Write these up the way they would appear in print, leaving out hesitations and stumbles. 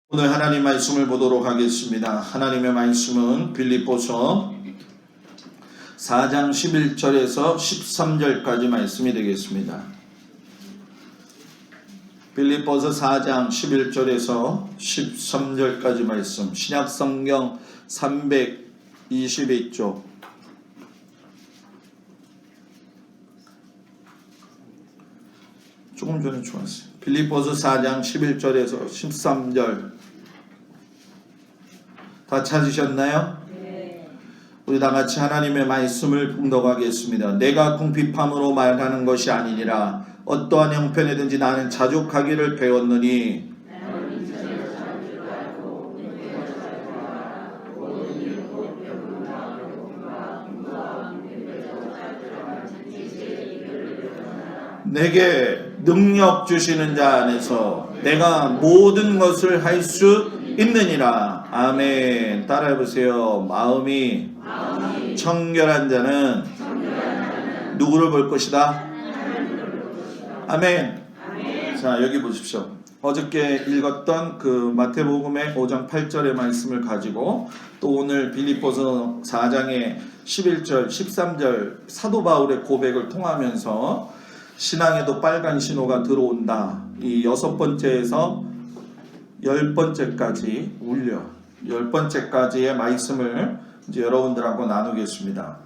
오늘 하나님 말씀을 보도록 하겠습니다. 하나님의 말씀은 빌립보서 4장 11절에서 13절까지 말씀이 되겠습니다. 빌립보서 4장 11절에서 13절까지 말씀, 신약성경 322쪽, 조금 전에 좋았어요. 빌립보서 4장 11절에서 13절 다 찾으셨나요? 네. 우리 다 같이 하나님의 말씀을 봉독하겠습니다. 내가 궁핍함으로 말하는 것이 아니니라. 어떠한 형편이든지 나는 자족하기를 배웠느니 내게 능력 주시는 자 안에서 내가 모든 것을 할 수 있느니라. 아멘. 따라해보세요. 마음이 청결한 자는 누구를 볼 것이다? 아멘. 자, 여기 보십시오. 어저께 읽었던 그 마태복음의 5장 8절의 말씀을 가지고 또 오늘 빌립보서 4장의 11절, 13절 사도 바울의 고백을 통하면서 신앙에도 빨간 신호가 들어온다. 이 6번째에서 10번째까지 울려 10번째까지의 말씀을 이제 여러분들하고 나누겠습니다.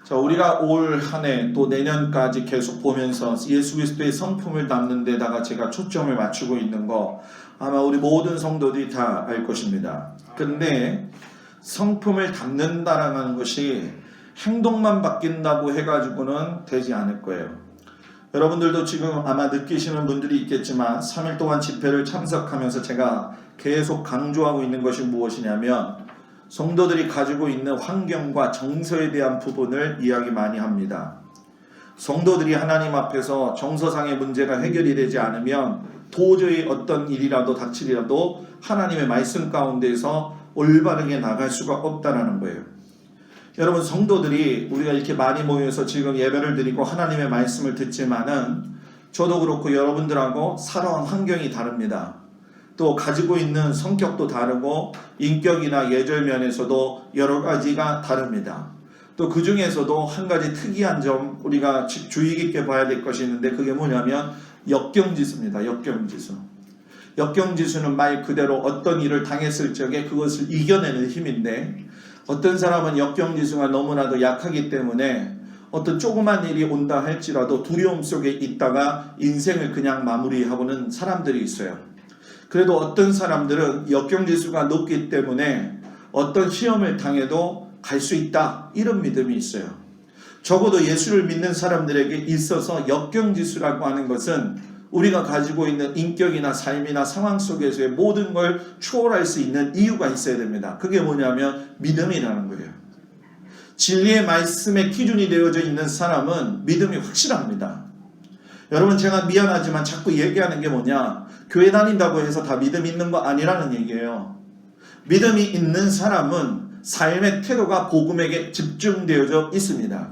자, 우리가 올 한 해 또 내년까지 계속 보면서 예수 그리스도의 성품을 담는 데다가 제가 초점을 맞추고 있는 거 아마 우리 모든 성도들이 다 알 것입니다. 근데 성품을 담는다라는 것이 행동만 바뀐다고 해가지고는 되지 않을 거예요. 여러분들도 지금 아마 느끼시는 분들이 있겠지만 3일 동안 집회를 참석하면서 제가 계속 강조하고 있는 것이 무엇이냐면 성도들이 가지고 있는 환경과 정서에 대한 부분을 이야기 많이 합니다. 성도들이 하나님 앞에서 정서상의 문제가 해결이 되지 않으면 도저히 어떤 일이라도 닥치리라도 하나님의 말씀 가운데서 올바르게 나갈 수가 없다는 거예요. 여러분, 성도들이 우리가 이렇게 많이 모여서 지금 예배를 드리고 하나님의 말씀을 듣지만은 저도 그렇고 여러분들하고 살아온 환경이 다릅니다. 또 가지고 있는 성격도 다르고 인격이나 예절 면에서도 여러 가지가 다릅니다. 또 그 중에서도 한 가지 특이한 점 우리가 주의 깊게 봐야 될 것이 있는데 그게 뭐냐면 역경지수입니다. 역경지수. 역경지수는 말 그대로 어떤 일을 당했을 적에 그것을 이겨내는 힘인데 어떤 사람은 역경지수가 너무나도 약하기 때문에 어떤 조그만 일이 온다 할지라도 두려움 속에 있다가 인생을 그냥 마무리하고는 사람들이 있어요. 그래도 어떤 사람들은 역경지수가 높기 때문에 어떤 시험을 당해도 갈 수 있다, 이런 믿음이 있어요. 적어도 예수를 믿는 사람들에게 있어서 역경지수라고 하는 것은 우리가 가지고 있는 인격이나 삶이나 상황 속에서의 모든 걸 추월할 수 있는 이유가 있어야 됩니다. 그게 뭐냐면 믿음이라는 거예요. 진리의 말씀의 기준이 되어져 있는 사람은 믿음이 확실합니다. 여러분, 제가 미안하지만 자꾸 얘기하는 게 뭐냐, 교회 다닌다고 해서 다 믿음 있는 거 아니라는 얘기예요. 믿음이 있는 사람은 삶의 태도가 복음에게 집중되어져 있습니다.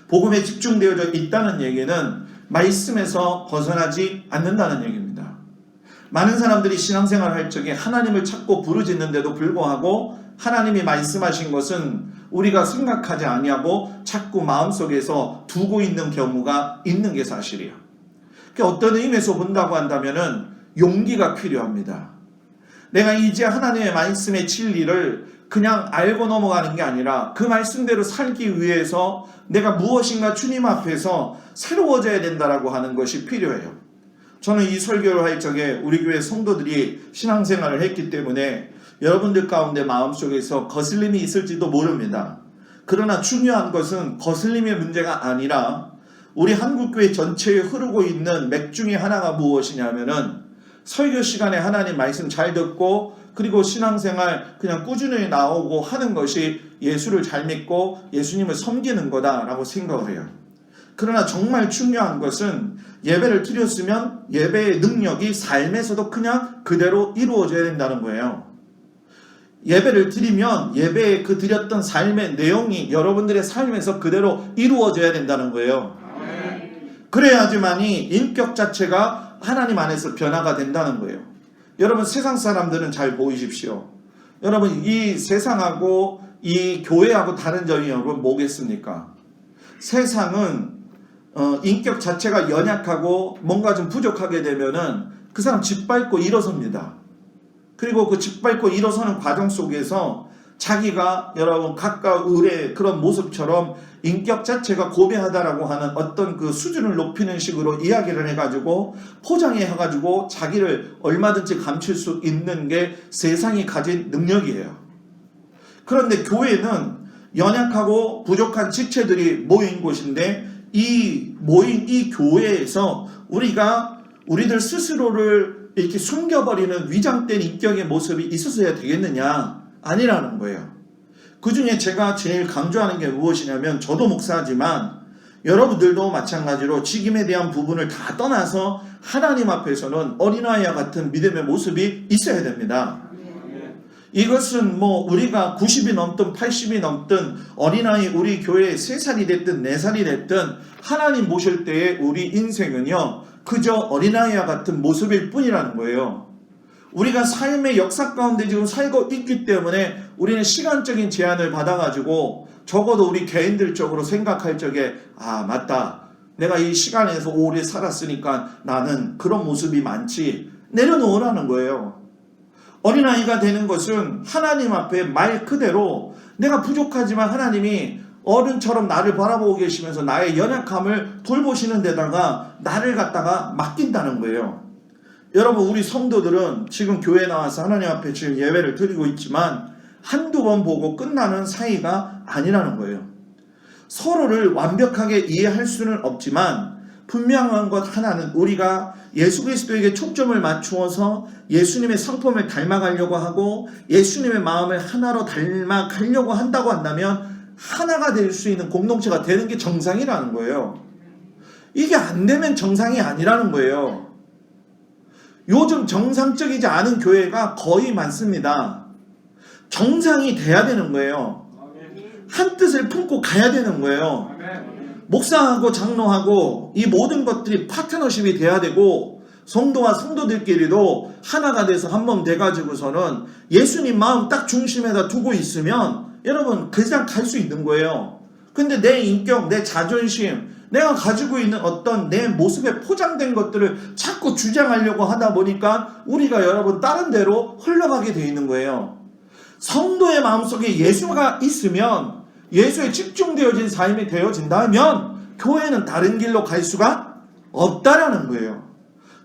복음에 집중되어져 있다는 얘기는 말씀에서 벗어나지 않는다는 얘기입니다. 많은 사람들이 신앙생활을 할 적에 하나님을 찾고 부르짖는데도 불구하고 하나님이 말씀하신 것은 우리가 생각하지 아니하고 자꾸 마음속에서 두고 있는 경우가 있는 게 사실이에요. 어떤 의미에서 본다고 한다면은 용기가 필요합니다. 내가 이제 하나님의 말씀의 진리를 그냥 알고 넘어가는 게 아니라 그 말씀대로 살기 위해서 내가 무엇인가 주님 앞에서 새로워져야 된다라고 하는 것이 필요해요. 저는 이 설교를 할 적에 우리 교회 성도들이 신앙생활을 했기 때문에 여러분들 가운데 마음속에서 거슬림이 있을지도 모릅니다. 그러나 중요한 것은 거슬림의 문제가 아니라 우리 한국교회 전체에 흐르고 있는 맥 중에 하나가 무엇이냐면은 설교 시간에 하나님 말씀 잘 듣고 그리고 신앙생활 그냥 꾸준히 나오고 하는 것이 예수를 잘 믿고 예수님을 섬기는 거다라고 생각을 해요. 그러나 정말 중요한 것은 예배를 드렸으면 예배의 능력이 삶에서도 그냥 그대로 이루어져야 된다는 거예요. 예배를 드리면 예배에 그 드렸던 삶의 내용이 여러분들의 삶에서 그대로 이루어져야 된다는 거예요. 그래야지만이 인격 자체가 하나님 안에서 변화가 된다는 거예요. 여러분 세상 사람들은 잘 보이십시오. 여러분 이 세상하고 이 교회하고 다른 점이 여러분 뭐겠습니까? 세상은 인격 자체가 연약하고 뭔가 좀 부족하게 되면은 그 사람 짓밟고 일어섭니다. 그리고 그 짓밟고 일어서는 과정 속에서 자기가 여러분 각각 을의 그런 모습처럼 인격 자체가 고배하다라고 하는 어떤 그 수준을 높이는 식으로 이야기를 해가지고 포장해 가지고 자기를 얼마든지 감출 수 있는 게 세상이 가진 능력이에요. 그런데 교회는 연약하고 부족한 지체들이 모인 곳인데 이 모인 이 교회에서 우리들 스스로를 이렇게 숨겨버리는 위장된 인격의 모습이 있었어야 되겠느냐? 아니라는 거예요. 그 중에 제가 제일 강조하는 게 무엇이냐면 저도 목사지만 여러분들도 마찬가지로 직임에 대한 부분을 다 떠나서 하나님 앞에서는 어린아이와 같은 믿음의 모습이 있어야 됩니다. 이것은 뭐 우리가 90이 넘든 80이 넘든 어린아이 우리 교회에 3살이 됐든 4살이 됐든 하나님 모실 때의 우리 인생은요 그저 어린아이와 같은 모습일 뿐이라는 거예요. 우리가 삶의 역사 가운데 지금 살고 있기 때문에 우리는 시간적인 제한을 받아가지고 적어도 우리 개인들적으로 생각할 적에 맞다. 내가 이 시간에서 오래 살았으니까 나는 그런 모습이 많지. 내려놓으라는 거예요. 어린아이가 되는 것은 하나님 앞에 말 그대로 내가 부족하지만 하나님이 어른처럼 나를 바라보고 계시면서 나의 연약함을 돌보시는 데다가 나를 갖다가 맡긴다는 거예요. 여러분 우리 성도들은 지금 교회에 나와서 하나님 앞에 지금 예배를 드리고 있지만 한두 번 보고 끝나는 사이가 아니라는 거예요. 서로를 완벽하게 이해할 수는 없지만 분명한 것 하나는 우리가 예수 그리스도에게 초점을 맞추어서 예수님의 성품을 닮아가려고 하고 예수님의 마음을 하나로 닮아가려고 한다고 한다면 하나가 될 수 있는 공동체가 되는 게 정상이라는 거예요. 이게 안 되면 정상이 아니라는 거예요. 요즘 정상적이지 않은 교회가 거의 많습니다. 정상이 돼야 되는 거예요. 한 뜻을 품고 가야 되는 거예요. 목사하고 장로하고 이 모든 것들이 파트너십이 돼야 되고 성도와 성도들끼리도 하나가 돼서 한 몸 돼가지고서는 예수님 마음 딱 중심에다 두고 있으면 여러분 그냥 갈 수 있는 거예요. 근데 내 인격, 내 자존심, 내가 가지고 있는 어떤 내 모습에 포장된 것들을 자꾸 주장하려고 하다 보니까 우리가 여러분 다른 데로 흘러가게 되어 있는 거예요. 성도의 마음속에 예수가 있으면 예수에 집중되어진 삶이 되어진다면 교회는 다른 길로 갈 수가 없다라는 거예요.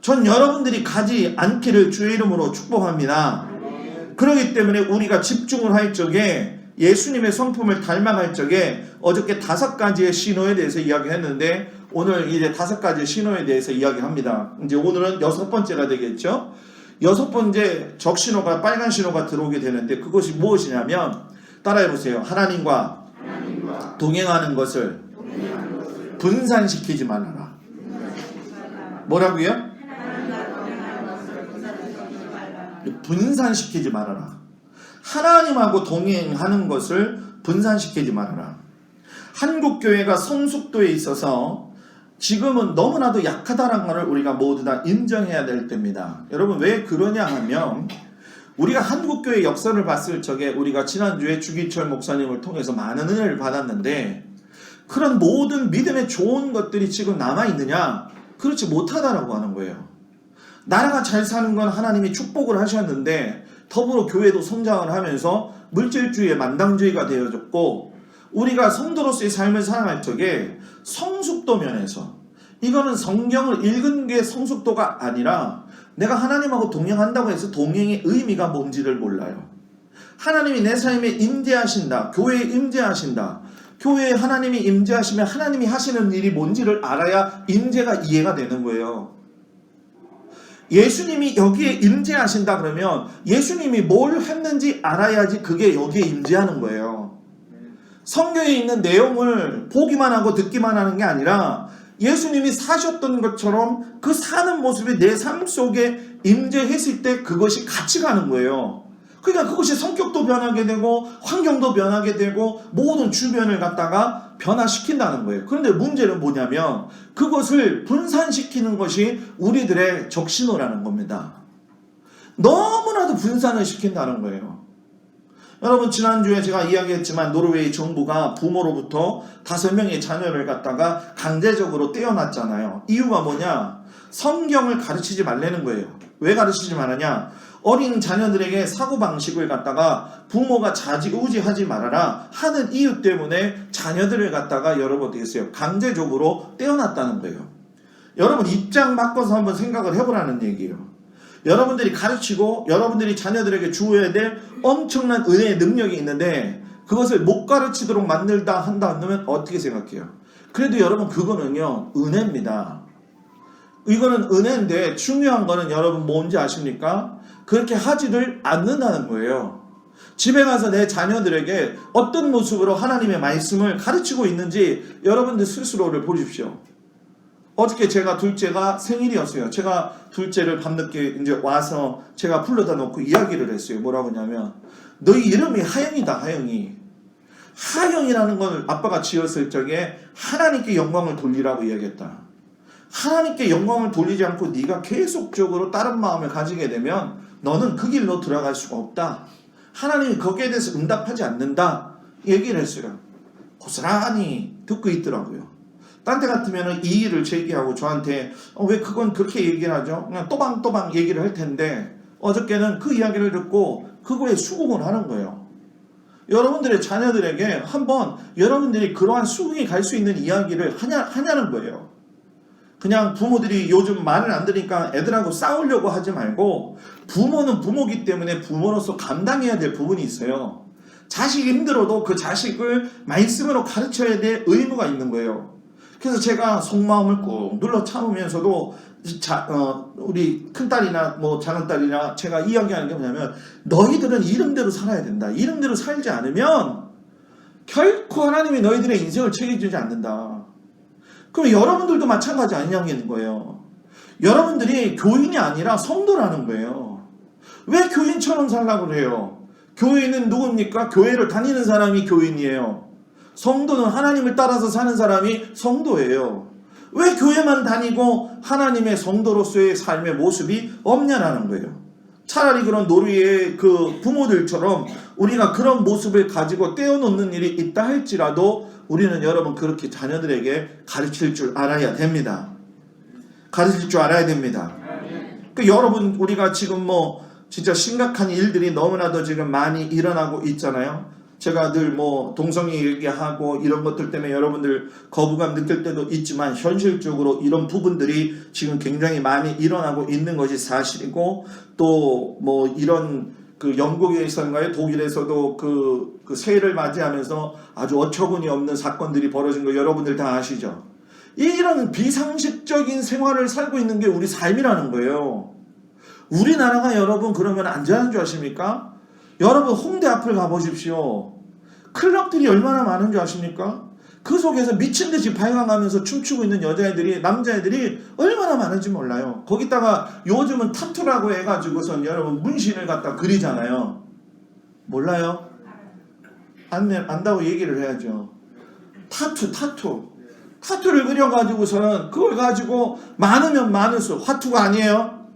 전 여러분들이 가지 않기를 주의 이름으로 축복합니다. 그렇기 때문에 우리가 집중을 할 적에 예수님의 성품을 닮아갈 적에 어저께 5가지의 신호에 대해서 이야기했는데 오늘 이제 5가지 신호에 대해서 이야기합니다. 이제 오늘은 6번째가 되겠죠. 6번째 적신호가 빨간 신호가 들어오게 되는데 그것이 무엇이냐면 따라해 보세요. 하나님과 동행하는 것을 분산시키지 말아라. 뭐라고요? 분산시키지 말아라. 하나님하고 동행하는 것을 분산시키지 말아라. 한국교회가 성숙도에 있어서 지금은 너무나도 약하다는 것을 우리가 모두 다 인정해야 될 때입니다. 여러분 왜 그러냐 하면 우리가 한국교회 역사를 봤을 적에 우리가 지난주에 주기철 목사님을 통해서 많은 은혜를 받았는데 그런 모든 믿음의 좋은 것들이 지금 남아있느냐? 그렇지 못하다라고 하는 거예요. 나라가 잘 사는 건 하나님이 축복을 하셨는데 더불어 교회도 성장을 하면서 물질주의의 만당주의가 되어졌고 우리가 성도로서의 삶을 살아갈 적에 성숙도 면에서 이거는 성경을 읽은 게 성숙도가 아니라 내가 하나님하고 동행한다고 해서 동행의 의미가 뭔지를 몰라요. 하나님이 내 삶에 임재하신다. 교회에 임재하신다. 교회에 하나님이 임재하시면 하나님이 하시는 일이 뭔지를 알아야 임재가 이해가 되는 거예요. 예수님이 여기에 임재하신다 그러면 예수님이 뭘 했는지 알아야지 그게 여기에 임재하는 거예요. 성경에 있는 내용을 보기만 하고 듣기만 하는 게 아니라 예수님이 사셨던 것처럼 그 사는 모습이 내 삶 속에 임재했을 때 그것이 같이 가는 거예요. 그러니까 그것이 성격도 변하게 되고 환경도 변하게 되고 모든 주변을 갖다가 변화시킨다는 거예요. 그런데 문제는 뭐냐면 그것을 분산시키는 것이 우리들의 적신호라는 겁니다. 너무나도 분산을 시킨다는 거예요. 여러분, 지난주에 제가 이야기했지만 노르웨이 정부가 부모로부터 5명의 자녀를 갖다가 강제적으로 떼어놨잖아요. 이유가 뭐냐? 성경을 가르치지 말라는 거예요. 왜 가르치지 말하냐? 어린 자녀들에게 사고방식을 갖다가 부모가 좌지우지하지 말아라 하는 이유 때문에 자녀들을 갖다가 여러분 어떻게 했어요? 강제적으로 떼어놨다는 거예요. 여러분, 입장 바꿔서 한번 생각을 해보라는 얘기예요. 여러분들이 가르치고 여러분들이 자녀들에게 주어야 될 엄청난 은혜의 능력이 있는데 그것을 못 가르치도록 만들다 한다면 어떻게 생각해요? 그래도 여러분, 그거는요, 은혜입니다. 이거는 은혜인데 중요한 거는 여러분 뭔지 아십니까? 그렇게 하지를 않는다는 거예요. 집에 가서 내 자녀들에게 어떤 모습으로 하나님의 말씀을 가르치고 있는지 여러분들 스스로를 보십시오. 어저께 제가 둘째가 생일이었어요. 제가 둘째를 밤늦게 이제 와서 제가 불러다 놓고 이야기를 했어요. 뭐라고 하냐면, 너희 이름이 하영이다, 하영이. 하영이라는 걸 아빠가 지었을 적에 하나님께 영광을 돌리라고 이야기했다. 하나님께 영광을 돌리지 않고 네가 계속적으로 다른 마음을 가지게 되면 너는 그 길로 들어갈 수가 없다. 하나님이 거기에 대해서 응답하지 않는다. 얘기를 했어요. 고스란히 듣고 있더라고요. 딴 때 같으면 이 일을 제기하고 저한테 왜 그건 그렇게 얘기를 하죠? 그냥 또방또방 얘기를 할 텐데 어저께는 그 이야기를 듣고 그거에 수긍을 하는 거예요. 여러분들의 자녀들에게 한번 여러분들이 그러한 수긍이 갈 수 있는 이야기를 하냐는 거예요. 그냥 부모들이 요즘 말을 안 들으니까 애들하고 싸우려고 하지 말고 부모는 부모기 때문에 부모로서 감당해야 될 부분이 있어요. 자식이 힘들어도 그 자식을 말씀으로 가르쳐야 될 의무가 있는 거예요. 그래서 제가 속마음을 꾹 눌러 참으면서도 우리 큰딸이나 뭐 작은딸이나 제가 이야기하는 게 뭐냐면 너희들은 이름대로 살아야 된다. 이름대로 살지 않으면 결코 하나님이 너희들의 인생을 책임지지 않는다. 그럼 여러분들도 마찬가지 아니냐는 거예요. 여러분들이 교인이 아니라 성도라는 거예요. 왜 교인처럼 살라고 그래요? 교인은 누굽니까? 교회를 다니는 사람이 교인이에요. 성도는 하나님을 따라서 사는 사람이 성도예요. 왜 교회만 다니고 하나님의 성도로서의 삶의 모습이 없냐라는 거예요. 차라리 그런 노르웨이의 그 부모들처럼 우리가 그런 모습을 가지고 떼어놓는 일이 있다 할지라도 우리는 여러분 그렇게 자녀들에게 가르칠 줄 알아야 됩니다. 가르칠 줄 알아야 됩니다. 여러분, 우리가 지금 뭐 진짜 심각한 일들이 너무나도 지금 많이 일어나고 있잖아요. 제가 늘 뭐 동성애 얘기하고 이런 것들 때문에 여러분들 거부감 느낄 때도 있지만 현실적으로 이런 부분들이 지금 굉장히 많이 일어나고 있는 것이 사실이고, 또 뭐 이런 그 영국에서인가요? 독일에서도 그 새해를 맞이하면서 아주 어처구니 없는 사건들이 벌어진 거 여러분들 다 아시죠? 이런 비상식적인 생활을 살고 있는 게 우리 삶이라는 거예요. 우리나라가 여러분 그러면 안전한 줄 아십니까? 여러분 홍대 앞을 가보십시오. 클럽들이 얼마나 많은 줄 아십니까? 그 속에서 미친듯이 발광하면서 춤추고 있는 여자애들이, 남자애들이 얼마나 많은지 몰라요. 거기다가 요즘은 타투라고 해가지고선 여러분 문신을 갖다 그리잖아요. 몰라요? 안다고 얘기를 해야죠. 타투를 그려가지고서는 그걸 가지고 많으면 많을수록, 화투가 아니에요.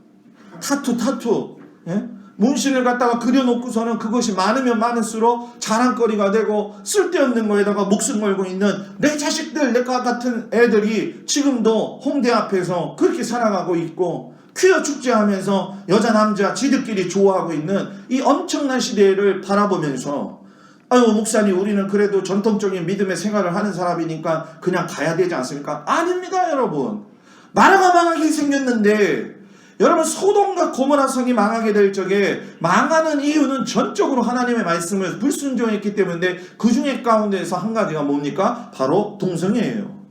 타투. 예? 문신을 갖다가 그려놓고서는 그것이 많으면 많을수록 자랑거리가 되고 쓸데없는 거에다가 목숨 걸고 있는 내 자식들, 내가 같은 애들이 지금도 홍대 앞에서 그렇게 살아가고 있고 퀴어 축제하면서 여자 남자 지들끼리 좋아하고 있는 이 엄청난 시대를 바라보면서 아유 목사님, 우리는 그래도 전통적인 믿음의 생활을 하는 사람이니까 그냥 가야 되지 않습니까? 아닙니다. 여러분, 나라가 망하게 생겼는데 여러분, 소돔과 고모라 성이 망하게 될 적에 망하는 이유는 전적으로 하나님의 말씀을 불순종했기 때문에 그 중에 가운데에서 한 가지가 뭡니까? 바로 동성애예요.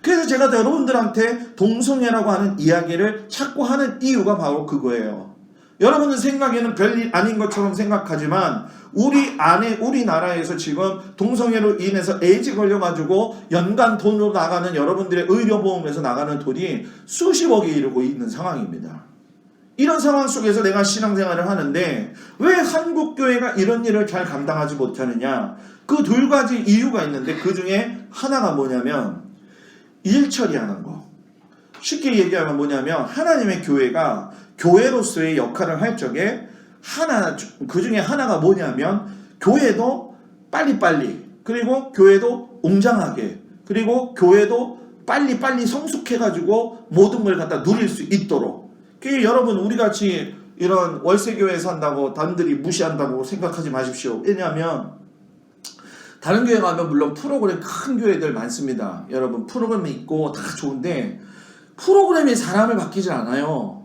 그래서 제가 여러분들한테 동성애라고 하는 이야기를 자꾸 하는 이유가 바로 그거예요. 여러분들 생각에는 별일 아닌 것처럼 생각하지만 우리나라에서 지금 동성애로 인해서 에이즈 걸려가지고 연간 돈으로 나가는 여러분들의 의료보험에서 나가는 돈이 수십억에 이르고 있는 상황입니다. 이런 상황 속에서 내가 신앙생활을 하는데 왜 한국교회가 이런 일을 잘 감당하지 못하느냐? 그 2가지 이유가 있는데 그 중에 하나가 뭐냐면 일 처리하는 거. 쉽게 얘기하면 뭐냐면 하나님의 교회가 교회로서의 역할을 할 적에 그 중에 하나가 뭐냐면 교회도 빨리빨리, 그리고 교회도 웅장하게, 그리고 교회도 빨리빨리 성숙해가지고 모든 걸 갖다 누릴 수 있도록. 여러분, 우리 같이 이런 월세교회 산다고 남들이 무시한다고 생각하지 마십시오. 왜냐하면 다른 교회 가면 물론 프로그램 큰 교회들 많습니다. 여러분, 프로그램이 있고 다 좋은데 프로그램이 사람을 바뀌지 않아요.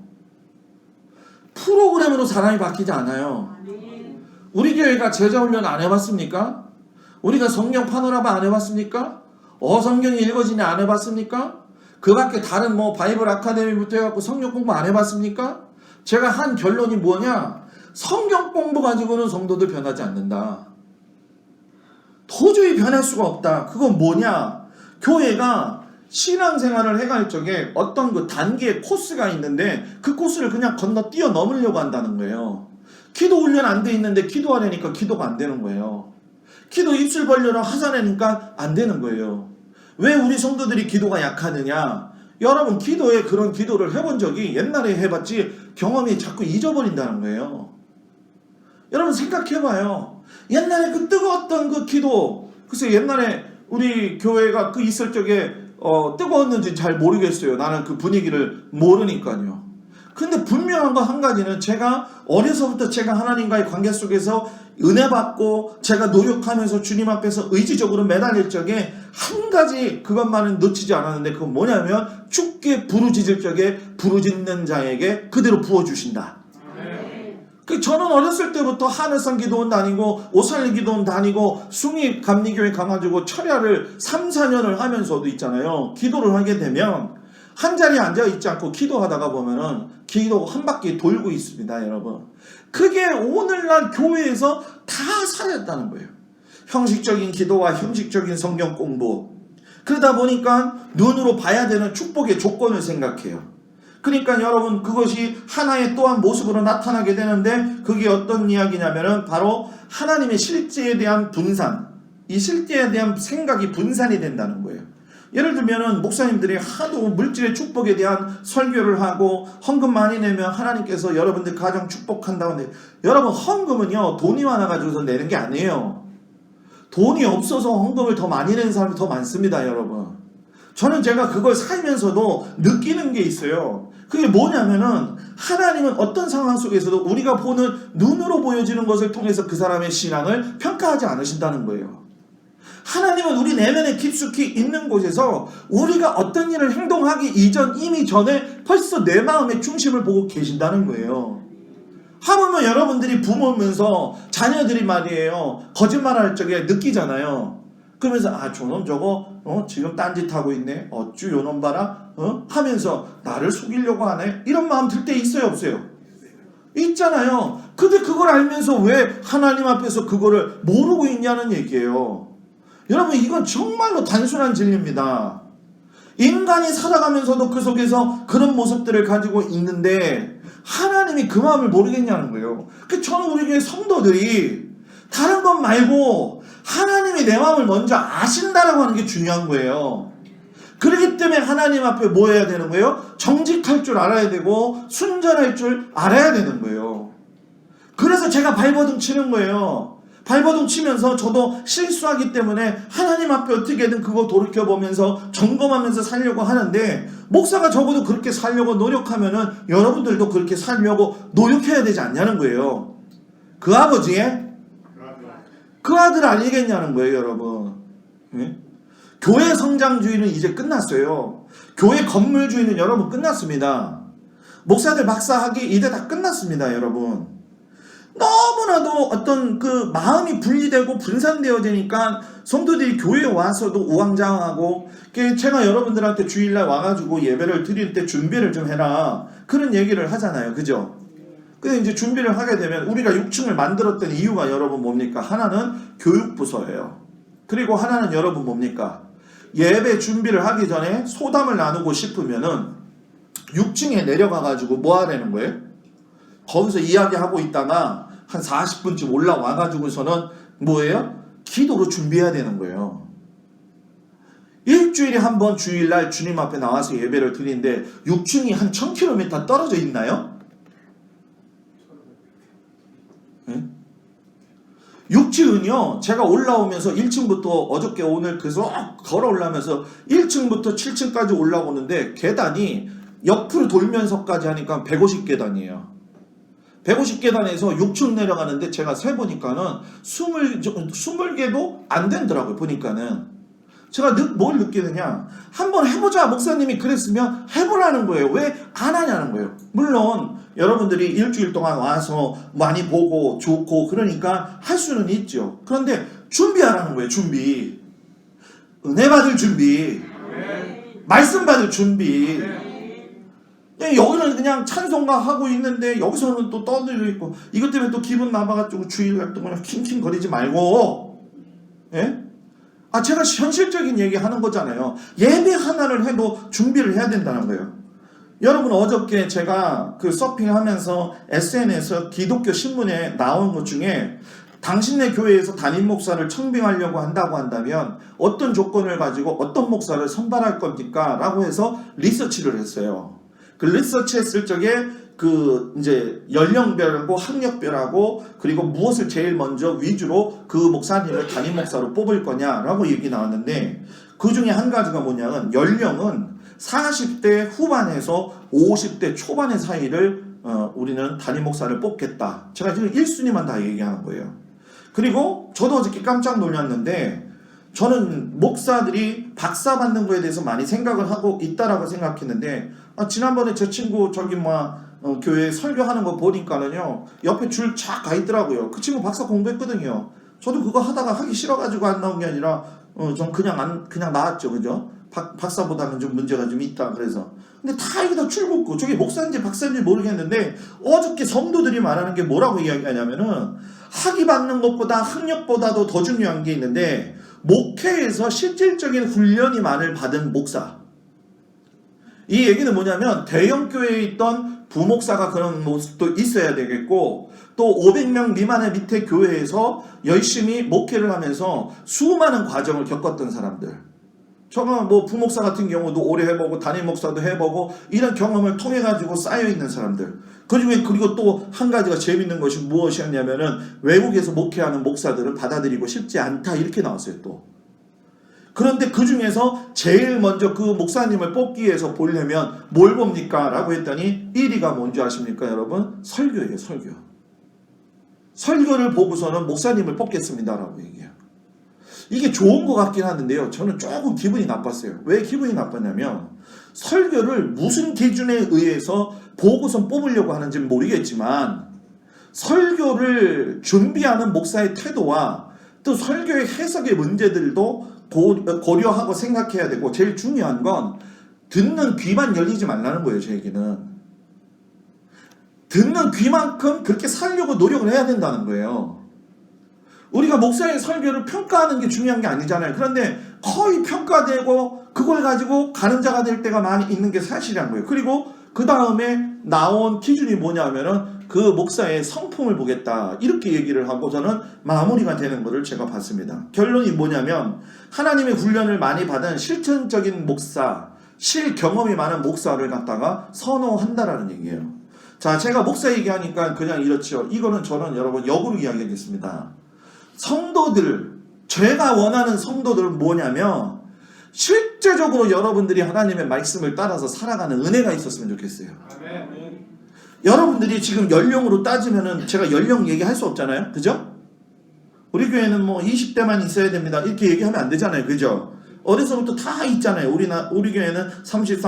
프로그램으로 사람이 바뀌지 않아요. 우리 교회가 제자훈련 안 해봤습니까? 우리가 성경 파노라마 안 해봤습니까? 성경이 읽어지냐 안 해봤습니까? 그 밖에 다른 바이블 아카데미부터 해갖고 성경 공부 안 해봤습니까? 제가 한 결론이 뭐냐? 성경 공부 가지고는 성도들 변하지 않는다. 도저히 변할 수가 없다. 그건 뭐냐? 교회가 신앙생활을 해갈 적에 어떤 그 단계의 코스가 있는데 그 코스를 그냥 건너 뛰어넘으려고 한다는 거예요. 기도 훈련 안 돼 있는데 기도하려니까 기도가 안 되는 거예요. 기도 입술 벌려라 하자니까 안 되는 거예요. 왜 우리 성도들이 기도가 약하느냐? 여러분, 기도에 그런 기도를 해본 적이 옛날에 해봤지 경험이 자꾸 잊어버린다는 거예요. 여러분 생각해봐요. 옛날에 그 뜨거웠던 그 기도, 글쎄 옛날에 우리 교회가 그 있을 적에 뜨거웠는지 잘 모르겠어요. 나는 그 분위기를 모르니까요. 근데 분명한 거 한 가지는 제가 어려서부터 제가 하나님과의 관계 속에서 은혜 받고 제가 노력하면서 주님 앞에서 의지적으로 매달릴 적에 한 가지 그것만은 놓치지 않았는데, 그건 뭐냐면 죽게 부르짖을 적에 부르짖는 자에게 그대로 부어주신다. 저는 어렸을 때부터 하늘산 기도원 다니고 오살리 기도원 다니고 숭이 감리교회 가가지고 철야를 3, 4년을 하면서도 있잖아요. 기도를 하게 되면 한 자리에 앉아있지 않고 기도하다가 보면은 기도 한 바퀴 돌고 있습니다, 여러분. 그게 오늘날 교회에서 다 사라졌다는 거예요. 형식적인 기도와 형식적인 성경 공부. 그러다 보니까 눈으로 봐야 되는 축복의 조건을 생각해요. 그러니까 여러분, 그것이 하나의 또한 모습으로 나타나게 되는데, 그게 어떤 이야기냐면은 바로 하나님의 실제에 대한 분산, 이 실제에 대한 생각이 분산이 된다는 거예요. 예를 들면은 목사님들이 하도 물질의 축복에 대한 설교를 하고 헌금 많이 내면 하나님께서 여러분들 가정 축복한다고 하는데, 여러분 헌금은요 돈이 많아가지고서 내는 게 아니에요. 돈이 없어서 헌금을 더 많이 내는 사람이 더 많습니다, 여러분. 저는 제가 그걸 살면서도 느끼는 게 있어요. 그게 뭐냐면은 하나님은 어떤 상황 속에서도 우리가 보는 눈으로 보여지는 것을 통해서 그 사람의 신앙을 평가하지 않으신다는 거예요. 하나님은 우리 내면에 깊숙이 있는 곳에서 우리가 어떤 일을 행동하기 이전 이미 전에 벌써 내 마음의 중심을 보고 계신다는 거예요. 하물며 여러분들이 부모면서 자녀들이 말이에요, 거짓말할 적에 느끼잖아요. 그러면서 저놈 저거 지금 딴짓하고 있네, 어쭈 요놈 봐라 하면서 나를 속이려고 하네, 이런 마음 들 때 있어요 없어요? 있잖아요. 근데 그걸 알면서 왜 하나님 앞에서 그거를 모르고 있냐는 얘기예요. 여러분, 이건 정말로 단순한 진리입니다. 인간이 살아가면서도 그 속에서 그런 모습들을 가지고 있는데 하나님이 그 마음을 모르겠냐는 거예요. 저는 우리 교회 성도들이 다른 것 말고 하나님이 내 마음을 먼저 아신다라고 하는 게 중요한 거예요. 그렇기 때문에 하나님 앞에 뭐 해야 되는 거예요? 정직할 줄 알아야 되고 순전할 줄 알아야 되는 거예요. 그래서 제가 발버둥 치는 거예요. 발버둥 치면서 저도 실수하기 때문에 하나님 앞에 어떻게든 그거 돌이켜보면서 점검하면서 살려고 하는데, 목사가 적어도 그렇게 살려고 노력하면은 여러분들도 그렇게 살려고 노력해야 되지 않냐는 거예요. 그 아버지의 그 아들 아니겠냐는 거예요, 여러분. 네? 교회 성장주의는 이제 끝났어요. 교회 건물주의는 여러분 끝났습니다. 목사들 박사학위 이제 다 끝났습니다, 여러분. 너무나도 어떤 그 마음이 분리되고 분산되어지니까 성도들이 교회에 와서도 우왕좌왕하고, 제가 여러분들한테 주일날 와가지고 예배를 드릴 때 준비를 좀 해라 그런 얘기를 하잖아요, 그죠? 근데 이제 준비를 하게 되면 우리가 6층을 만들었던 이유가 여러분 뭡니까? 하나는 교육부서예요. 그리고 하나는 여러분 뭡니까? 예배 준비를 하기 전에 소담을 나누고 싶으면은 6층에 내려가가지고 뭐 하라는 거예요? 거기서 이야기하고 있다가 한 40분쯤 올라와가지고서는 뭐예요? 기도로 준비해야 되는 거예요. 일주일에 한 번 주일날 주님 앞에 나와서 예배를 드리는데 6층이 한 1000km 떨어져 있나요? 육지은요, 제가 올라오면서 1층부터 어저께 오늘 계속 걸어 올라오면서 1층부터 7층까지 올라오는데 계단이 옆으로 돌면서까지 하니까 150계단이에요. 150계단에서 6층 내려가는데 제가 세보니까는 20개도 안 되더라고요. 보니까는. 제가 뭘 느끼느냐. 한번 해보자. 목사님이 그랬으면 해보라는 거예요. 왜 안 하냐는 거예요. 물론 여러분들이 일주일 동안 와서 많이 보고 좋고 그러니까 할 수는 있죠. 그런데 준비하라는 거예요. 준비. 은혜 받을 준비. 말씀 받을 준비. 여기는 그냥 찬송가 하고 있는데 여기서는 또 떠들고 있고 이것 때문에 또 기분 나빠가지고 주일 동안 킹킹거리지 말고. 예? 제가 현실적인 얘기 하는 거잖아요. 예배 하나를 해도 준비를 해야 된다는 거예요. 여러분, 어저께 제가 그 서핑하면서 SNS에서 기독교 신문에 나온 것 중에 당신네 교회에서 담임 목사를 청빙하려고 한다고 한다면 어떤 조건을 가지고 어떤 목사를 선발할 겁니까? 라고 해서 리서치를 했어요. 그 리서치 했을 적에 이제 연령별하고 학력별하고 그리고 무엇을 제일 먼저 위주로 그 목사님을 담임 목사로 뽑을 거냐라고 얘기 나왔는데 그 중에 한 가지가 뭐냐면 연령은 40대 후반에서 50대 초반의 사이를 우리는 담임 목사를 뽑겠다. 제가 지금 1순위만 다 얘기하는 거예요. 그리고 저도 어저께 깜짝 놀랐는데 저는 목사들이 박사 받는 거에 대해서 많이 생각을 하고 있다라고 생각했는데 지난번에 제 친구 교회 설교하는 거 보니까는요 옆에 줄 쫙 가 있더라고요. 그 친구 박사 공부했거든요. 저도 그거 하다가 하기 싫어가지고 안 나온 게 아니라 전 그냥 나왔죠. 그죠? 박사보다는 좀 문제가 좀 있다 그래서. 근데 다 여기다 줄 긋고 저게 목사인지 박사인지 모르겠는데 어저께 성도들이 말하는 게 뭐라고 이야기하냐면은 학위 받는 것보다 학력보다도 더 중요한 게 있는데 목회에서 실질적인 훈련이 많이 받은 목사. 이 얘기는 뭐냐면 대형 교회에 있던 부목사가 그런 모습도 있어야 되겠고 또 500명 미만의 밑에 교회에서 열심히 목회를 하면서 수많은 과정을 겪었던 사람들. 저는 부목사 같은 경우도 오래 해보고 담임 목사도 해보고 이런 경험을 통해 가지고 쌓여있는 사람들. 그리고 또 한 가지가 재밌는 것이 무엇이었냐면은 외국에서 목회하는 목사들은 받아들이고 싶지 않다 이렇게 나왔어요 또. 그런데 그 중에서 제일 먼저 그 목사님을 뽑기 위해서 보려면 뭘 봅니까? 라고 했더니 1위가 뭔지 아십니까 여러분? 설교예요. 설교. 설교를 보고서는 목사님을 뽑겠습니다 라고 얘기해요. 이게 좋은 것 같긴 하는데요. 저는 조금 기분이 나빴어요. 왜 기분이 나빴냐면 설교를 무슨 기준에 의해서 보고서 뽑으려고 하는지는 모르겠지만 설교를 준비하는 목사의 태도와 또 설교의 해석의 문제들도 고려하고 생각해야 되고 제일 중요한 건 듣는 귀만 열리지 말라는 거예요. 제 얘기는. 듣는 귀만큼 그렇게 살려고 노력을 해야 된다는 거예요. 우리가 목사의 설교를 평가하는 게 중요한 게 아니잖아요. 그런데 거의 평가되고 그걸 가지고 가는 자가 될 때가 많이 있는 게 사실이란 거예요. 그리고 그 다음에 나온 기준이 뭐냐면은 그 목사의 성품을 보겠다. 이렇게 얘기를 하고 저는 마무리가 되는 것을 제가 봤습니다. 결론이 뭐냐면 하나님의 훈련을 많이 받은 실천적인 목사, 실경험이 많은 목사를 갖다가 선호한다라는 얘기예요. 자, 제가 목사 얘기하니까 그냥 이렇죠. 이거는 저는 여러분 역으로 이야기하겠습니다. 성도들, 제가 원하는 성도들은 뭐냐면 실제적으로 여러분들이 하나님의 말씀을 따라서 살아가는 은혜가 있었으면 좋겠어요. 아멘. 여러분들이 지금 연령으로 따지면은 제가 연령 얘기할 수 없잖아요. 그죠? 우리 교회는 20대만 있어야 됩니다. 이렇게 얘기하면 안 되잖아요. 그죠? 어려서부터 다 있잖아요. 우리 교회는 30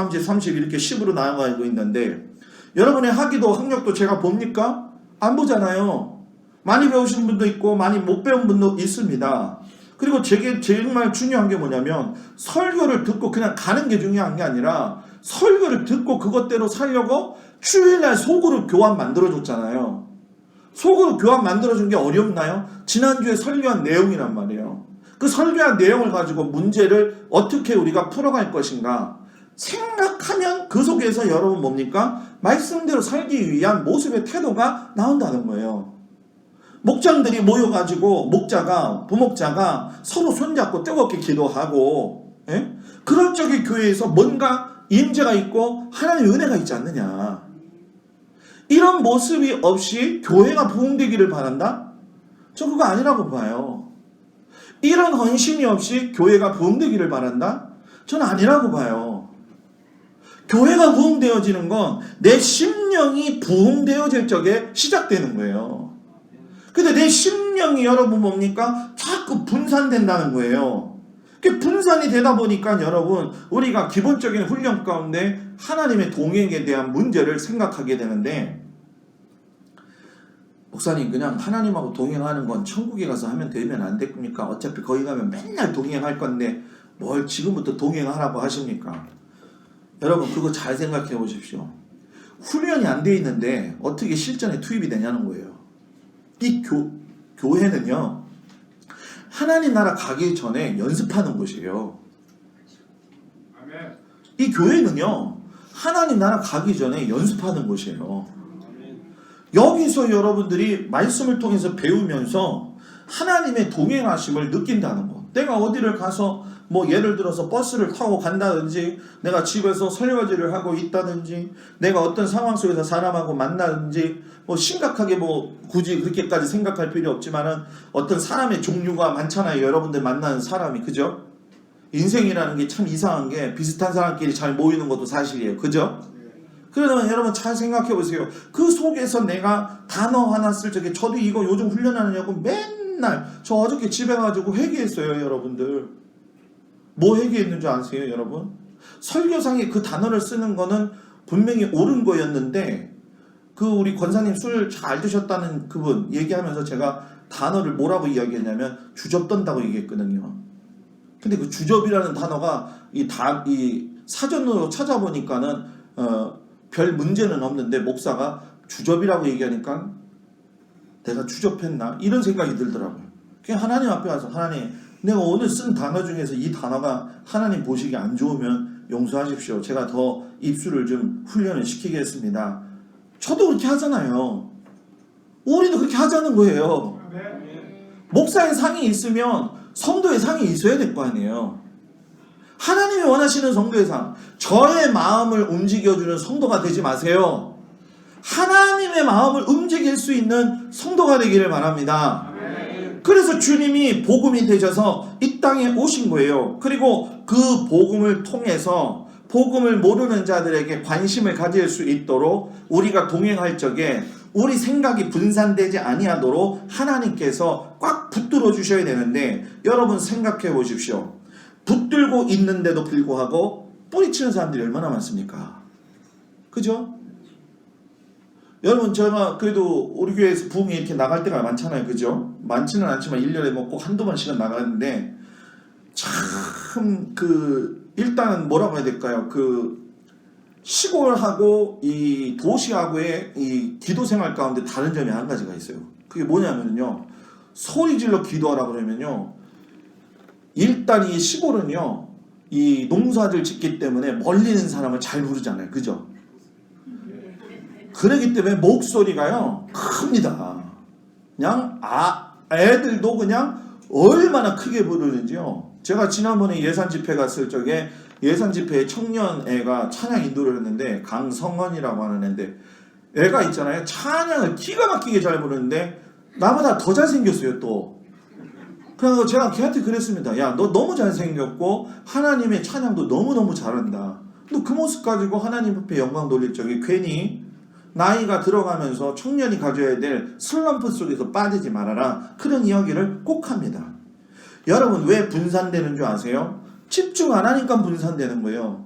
이렇게 10으로 나아가고 있는데 여러분의 학위도 학력도 제가 봅니까? 안 보잖아요. 많이 배우신 분도 있고 많이 못 배운 분도 있습니다. 그리고 제게 정말 중요한 게 뭐냐면 설교를 듣고 그냥 가는 게 중요한 게 아니라 설교를 듣고 그것대로 살려고 주일날 소그룹 교환 만들어줬잖아요. 소그룹 교환 만들어준 게 어렵나요? 지난주에 설교한 내용이란 말이에요. 그 설교한 내용을 가지고 문제를 어떻게 우리가 풀어갈 것인가 생각하면 그 속에서 여러분 뭡니까? 말씀대로 살기 위한 모습의 태도가 나온다는 거예요. 목장들이 모여가지고 부목자가 서로 손잡고 뜨겁게 기도하고 그럴 적에 교회에서 뭔가 임재가 있고 하나님의 은혜가 있지 않느냐. 이런 모습이 없이 교회가 부흥되기를 바란다? 저 그거 아니라고 봐요. 이런 헌신이 없이 교회가 부흥되기를 바란다? 저는 아니라고 봐요. 교회가 부흥되어지는 건 내 심령이 부흥되어질 적에 시작되는 거예요. 근데 내 심령이 여러분 뭡니까? 자꾸 분산된다는 거예요. 분산이 되다 보니까 여러분 우리가 기본적인 훈련 가운데 하나님의 동행에 대한 문제를 생각하게 되는데, 목사님 그냥 하나님하고 동행하는 건 천국에 가서 하면 되면 안 됩니까? 어차피 거기 가면 맨날 동행할 건데 뭘 지금부터 동행하라고 하십니까? 여러분 그거 잘 생각해 보십시오. 훈련이 안 돼 있는데 어떻게 실전에 투입이 되냐는 거예요. 이 교회는요, 하나님 나라 가기 전에 연습하는 곳이에요. 이 교회는요, 하나님 나라 가기 전에 연습하는 곳이에요. 여기서 여러분들이 말씀을 통해서 배우면서 하나님의 동행하심을 느낀다는 거. 내가 어디를 가서 뭐 예를 들어서 버스를 타고 간다든지, 내가 집에서 설거지를 하고 있다든지, 내가 어떤 상황 속에서 사람하고 만나든지, 뭐 심각하게 뭐 굳이 그렇게까지 생각할 필요 없지만은 어떤 사람의 종류가 많잖아요. 여러분들 만나는 사람이, 그죠? 인생이라는 게 참 이상한 게 비슷한 사람끼리 잘 모이는 것도 사실이에요. 그죠? 그러면 여러분 잘 생각해 보세요. 그 속에서 내가 단어 하나 쓸 적에, 저도 이거 요즘 훈련하느냐고 맨날, 저 어저께 집에 가지고 회개했어요. 여러분들 뭐 회개했는지 아세요? 여러분 설교상에 그 단어를 쓰는 거는 분명히 옳은 거였는데, 그 우리 권사님 술 잘 드셨다는 그분 얘기하면서 제가 단어를 뭐라고 이야기했냐면 주접 떤다고 얘기했거든요. 근데 그 주접이라는 단어가 이 사전으로 찾아보니까는 별 문제는 없는데, 목사가 주접이라고 얘기하니까 내가 주접했나? 이런 생각이 들더라고요. 그냥 하나님 앞에 가서, 하나님 내가 오늘 쓴 단어 중에서 이 단어가 하나님 보시기 안 좋으면 용서하십시오. 제가 더 입술을 좀 훈련을 시키겠습니다. 저도 그렇게 하잖아요. 우리도 그렇게 하자는 거예요. 목사의 상이 있으면 성도의 상이 있어야 될 거 아니에요. 하나님이 원하시는 성도의 상, 저의 마음을 움직여주는 성도가 되지 마세요. 하나님의 마음을 움직일 수 있는 성도가 되기를 바랍니다. 그래서 주님이 복음이 되셔서 이 땅에 오신 거예요. 그리고 그 복음을 통해서 복음을 모르는 자들에게 관심을 가질 수 있도록 우리가 동행할 적에 우리 생각이 분산되지 아니하도록 하나님께서 꽉 붙들어 주셔야 되는데, 여러분 생각해 보십시오. 붙들고 있는데도 불구하고 뿌리치는 사람들이 얼마나 많습니까? 그죠? 여러분 제가 그래도 우리 교회에서 부흥이 이렇게 나갈 때가 많잖아요. 그죠? 많지는 않지만 1년에 뭐 꼭 한두 번씩은 나가는데, 참 일단은 뭐라고 해야 될까요? 시골하고 이 도시하고의 이 기도 생활 가운데 다른 점이 한 가지가 있어요. 그게 뭐냐면요, 소리 질러 기도하라 그러면요, 일단 이 시골은요, 이 농사를 짓기 때문에 멀리 있는 사람을 잘 부르잖아요. 그죠? 그러기 때문에 목소리가요 큽니다. 그냥 애들도 그냥 얼마나 크게 부르는지요. 제가 지난번에 예산 집회 갔을 적에 예산 집회에 청년 애가 찬양 인도를 했는데, 강성원이라고 하는 애인데, 애가 있잖아요, 찬양을 기가 막히게 잘 부르는데 나보다 더 잘생겼어요. 또 그래서 제가 걔한테 그랬습니다. 야, 너 너무 잘생겼고 하나님의 찬양도 너무너무 잘한다. 너 그 모습 가지고 하나님 앞에 영광 돌릴 적에 괜히 나이가 들어가면서 청년이 가져야 될 슬럼프 속에서 빠지지 말아라. 그런 이야기를 꼭 합니다. 여러분 왜 분산되는 줄 아세요? 집중 안 하니까 분산되는 거예요.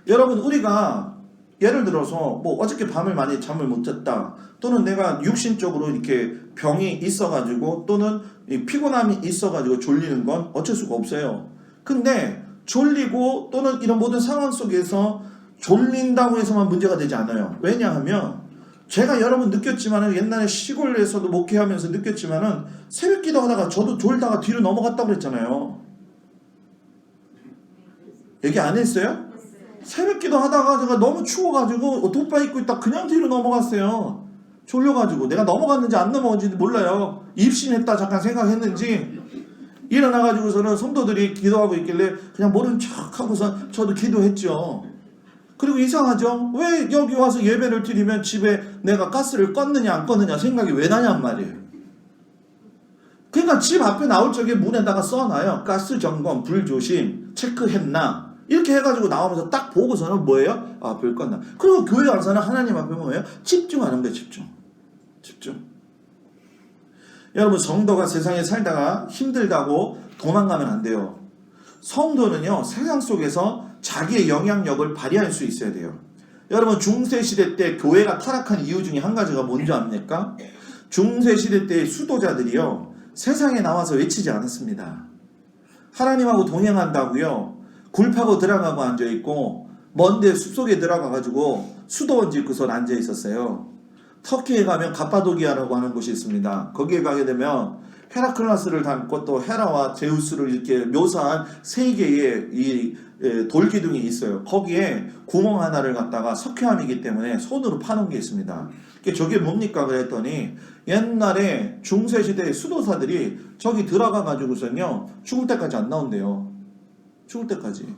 여러분 우리가 예를 들어서 뭐 어저께 밤을 많이 잠을 못 잤다, 또는 내가 육신적으로 이렇게 병이 있어가지고 또는 피곤함이 있어가지고 졸리는 건 어쩔 수가 없어요. 근데 졸리고 또는 이런 모든 상황 속에서 졸린다고 해서만 문제가 되지 않아요. 왜냐하면 제가 여러분 느꼈지만은, 옛날에 시골에서도 목회하면서 느꼈지만은, 새벽 기도하다가 저도 졸다가 뒤로 넘어갔다고 그랬잖아요. 얘기 안 했어요? 새벽 기도하다가 제가 너무 추워가지고 돗바 입고 있다 그냥 뒤로 넘어갔어요. 졸려가지고. 내가 넘어갔는지 안 넘어갔는지 몰라요. 입신했다 잠깐 생각했는지 일어나가지고서는 성도들이 기도하고 있길래 그냥 모른 척하고서 저도 기도했죠. 그리고 이상하죠? 왜 여기 와서 예배를 드리면 집에 내가 가스를 껐느냐 안 껐느냐 생각이 왜 나냔 말이에요. 그러니까 집 앞에 나올 적에 문에다가 써놔요. 가스 점검, 불 조심, 체크했나? 이렇게 해가지고 나오면서 딱 보고서는 뭐예요? 아, 별거 없나. 그리고 교회 와서는 하나님 앞에 뭐예요? 집중하는 거예요, 집중. 집중. 여러분, 성도가 세상에 살다가 힘들다고 도망가면 안 돼요. 성도는요, 세상 속에서 자기의 영향력을 발휘할 수 있어야 돼요. 여러분, 중세시대 때 교회가 타락한 이유 중에 한 가지가 뭔지 압니까? 중세시대 때의 수도자들이요, 세상에 나와서 외치지 않았습니다. 하나님하고 동행한다고요, 굴 파고 들어가고 앉아있고, 먼데 숲속에 들어가가지고 수도원 짓고서 앉아있었어요. 터키에 가면 가파도기아라고 하는 곳이 있습니다. 거기에 가게 되면 헤라클라스를 닮고 또 헤라와 제우스를 이렇게 묘사한 세 개의 이 돌기둥이 있어요. 거기에 구멍 하나를 갖다가 석회암이기 때문에 손으로 파놓은 게 있습니다. 저게 뭡니까 그랬더니 옛날에 중세시대의 수도사들이 저기 들어가 가지고서는요 죽을 때까지 안 나온대요. 죽을 때까지.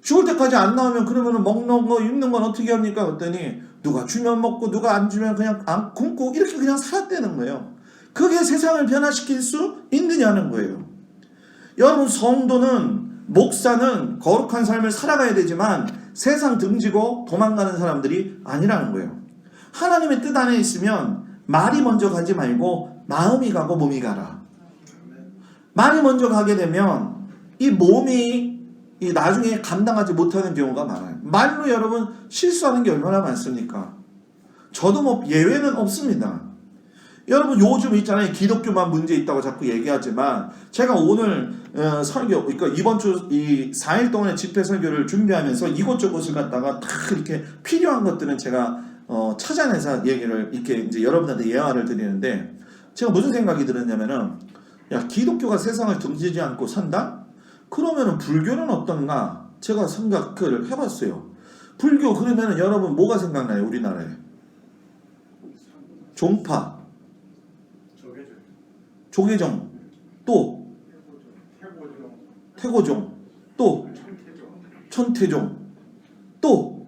죽을 때까지 안 나오면 그러면 먹는 거 입는 건 어떻게 합니까? 그랬더니 누가 주면 먹고 누가 안 주면 그냥 안 굶고 이렇게 그냥 살았다는 거예요. 그게 세상을 변화시킬 수 있느냐는 거예요. 여러분, 성도는, 목사는 거룩한 삶을 살아가야 되지만 세상 등지고 도망가는 사람들이 아니라는 거예요. 하나님의 뜻 안에 있으면 말이 먼저 가지 말고 마음이 가고 몸이 가라. 말이 먼저 가게 되면 이 몸이 나중에 감당하지 못하는 경우가 많아요. 말로 여러분 실수하는 게 얼마나 많습니까? 저도 뭐 예외는 없습니다. 여러분, 요즘 있잖아요. 기독교만 문제 있다고 자꾸 얘기하지만 제가 오늘 설교, 그러니까 이번 주 이 4일 동안의 집회 설교를 준비하면서 이곳저곳을 갖다가 다 이렇게 필요한 것들은 제가 찾아내서 얘기를 이렇게 이제 여러분한테 예화를 드리는데, 제가 무슨 생각이 들었냐면은, 야, 기독교가 세상을 등지지 않고 산다? 그러면은 불교는 어떤가? 제가 생각을 해봤어요. 불교 그러면은 여러분 뭐가 생각나요? 우리나라에 종파, 조계종, 또 태고종, 또 천태종, 또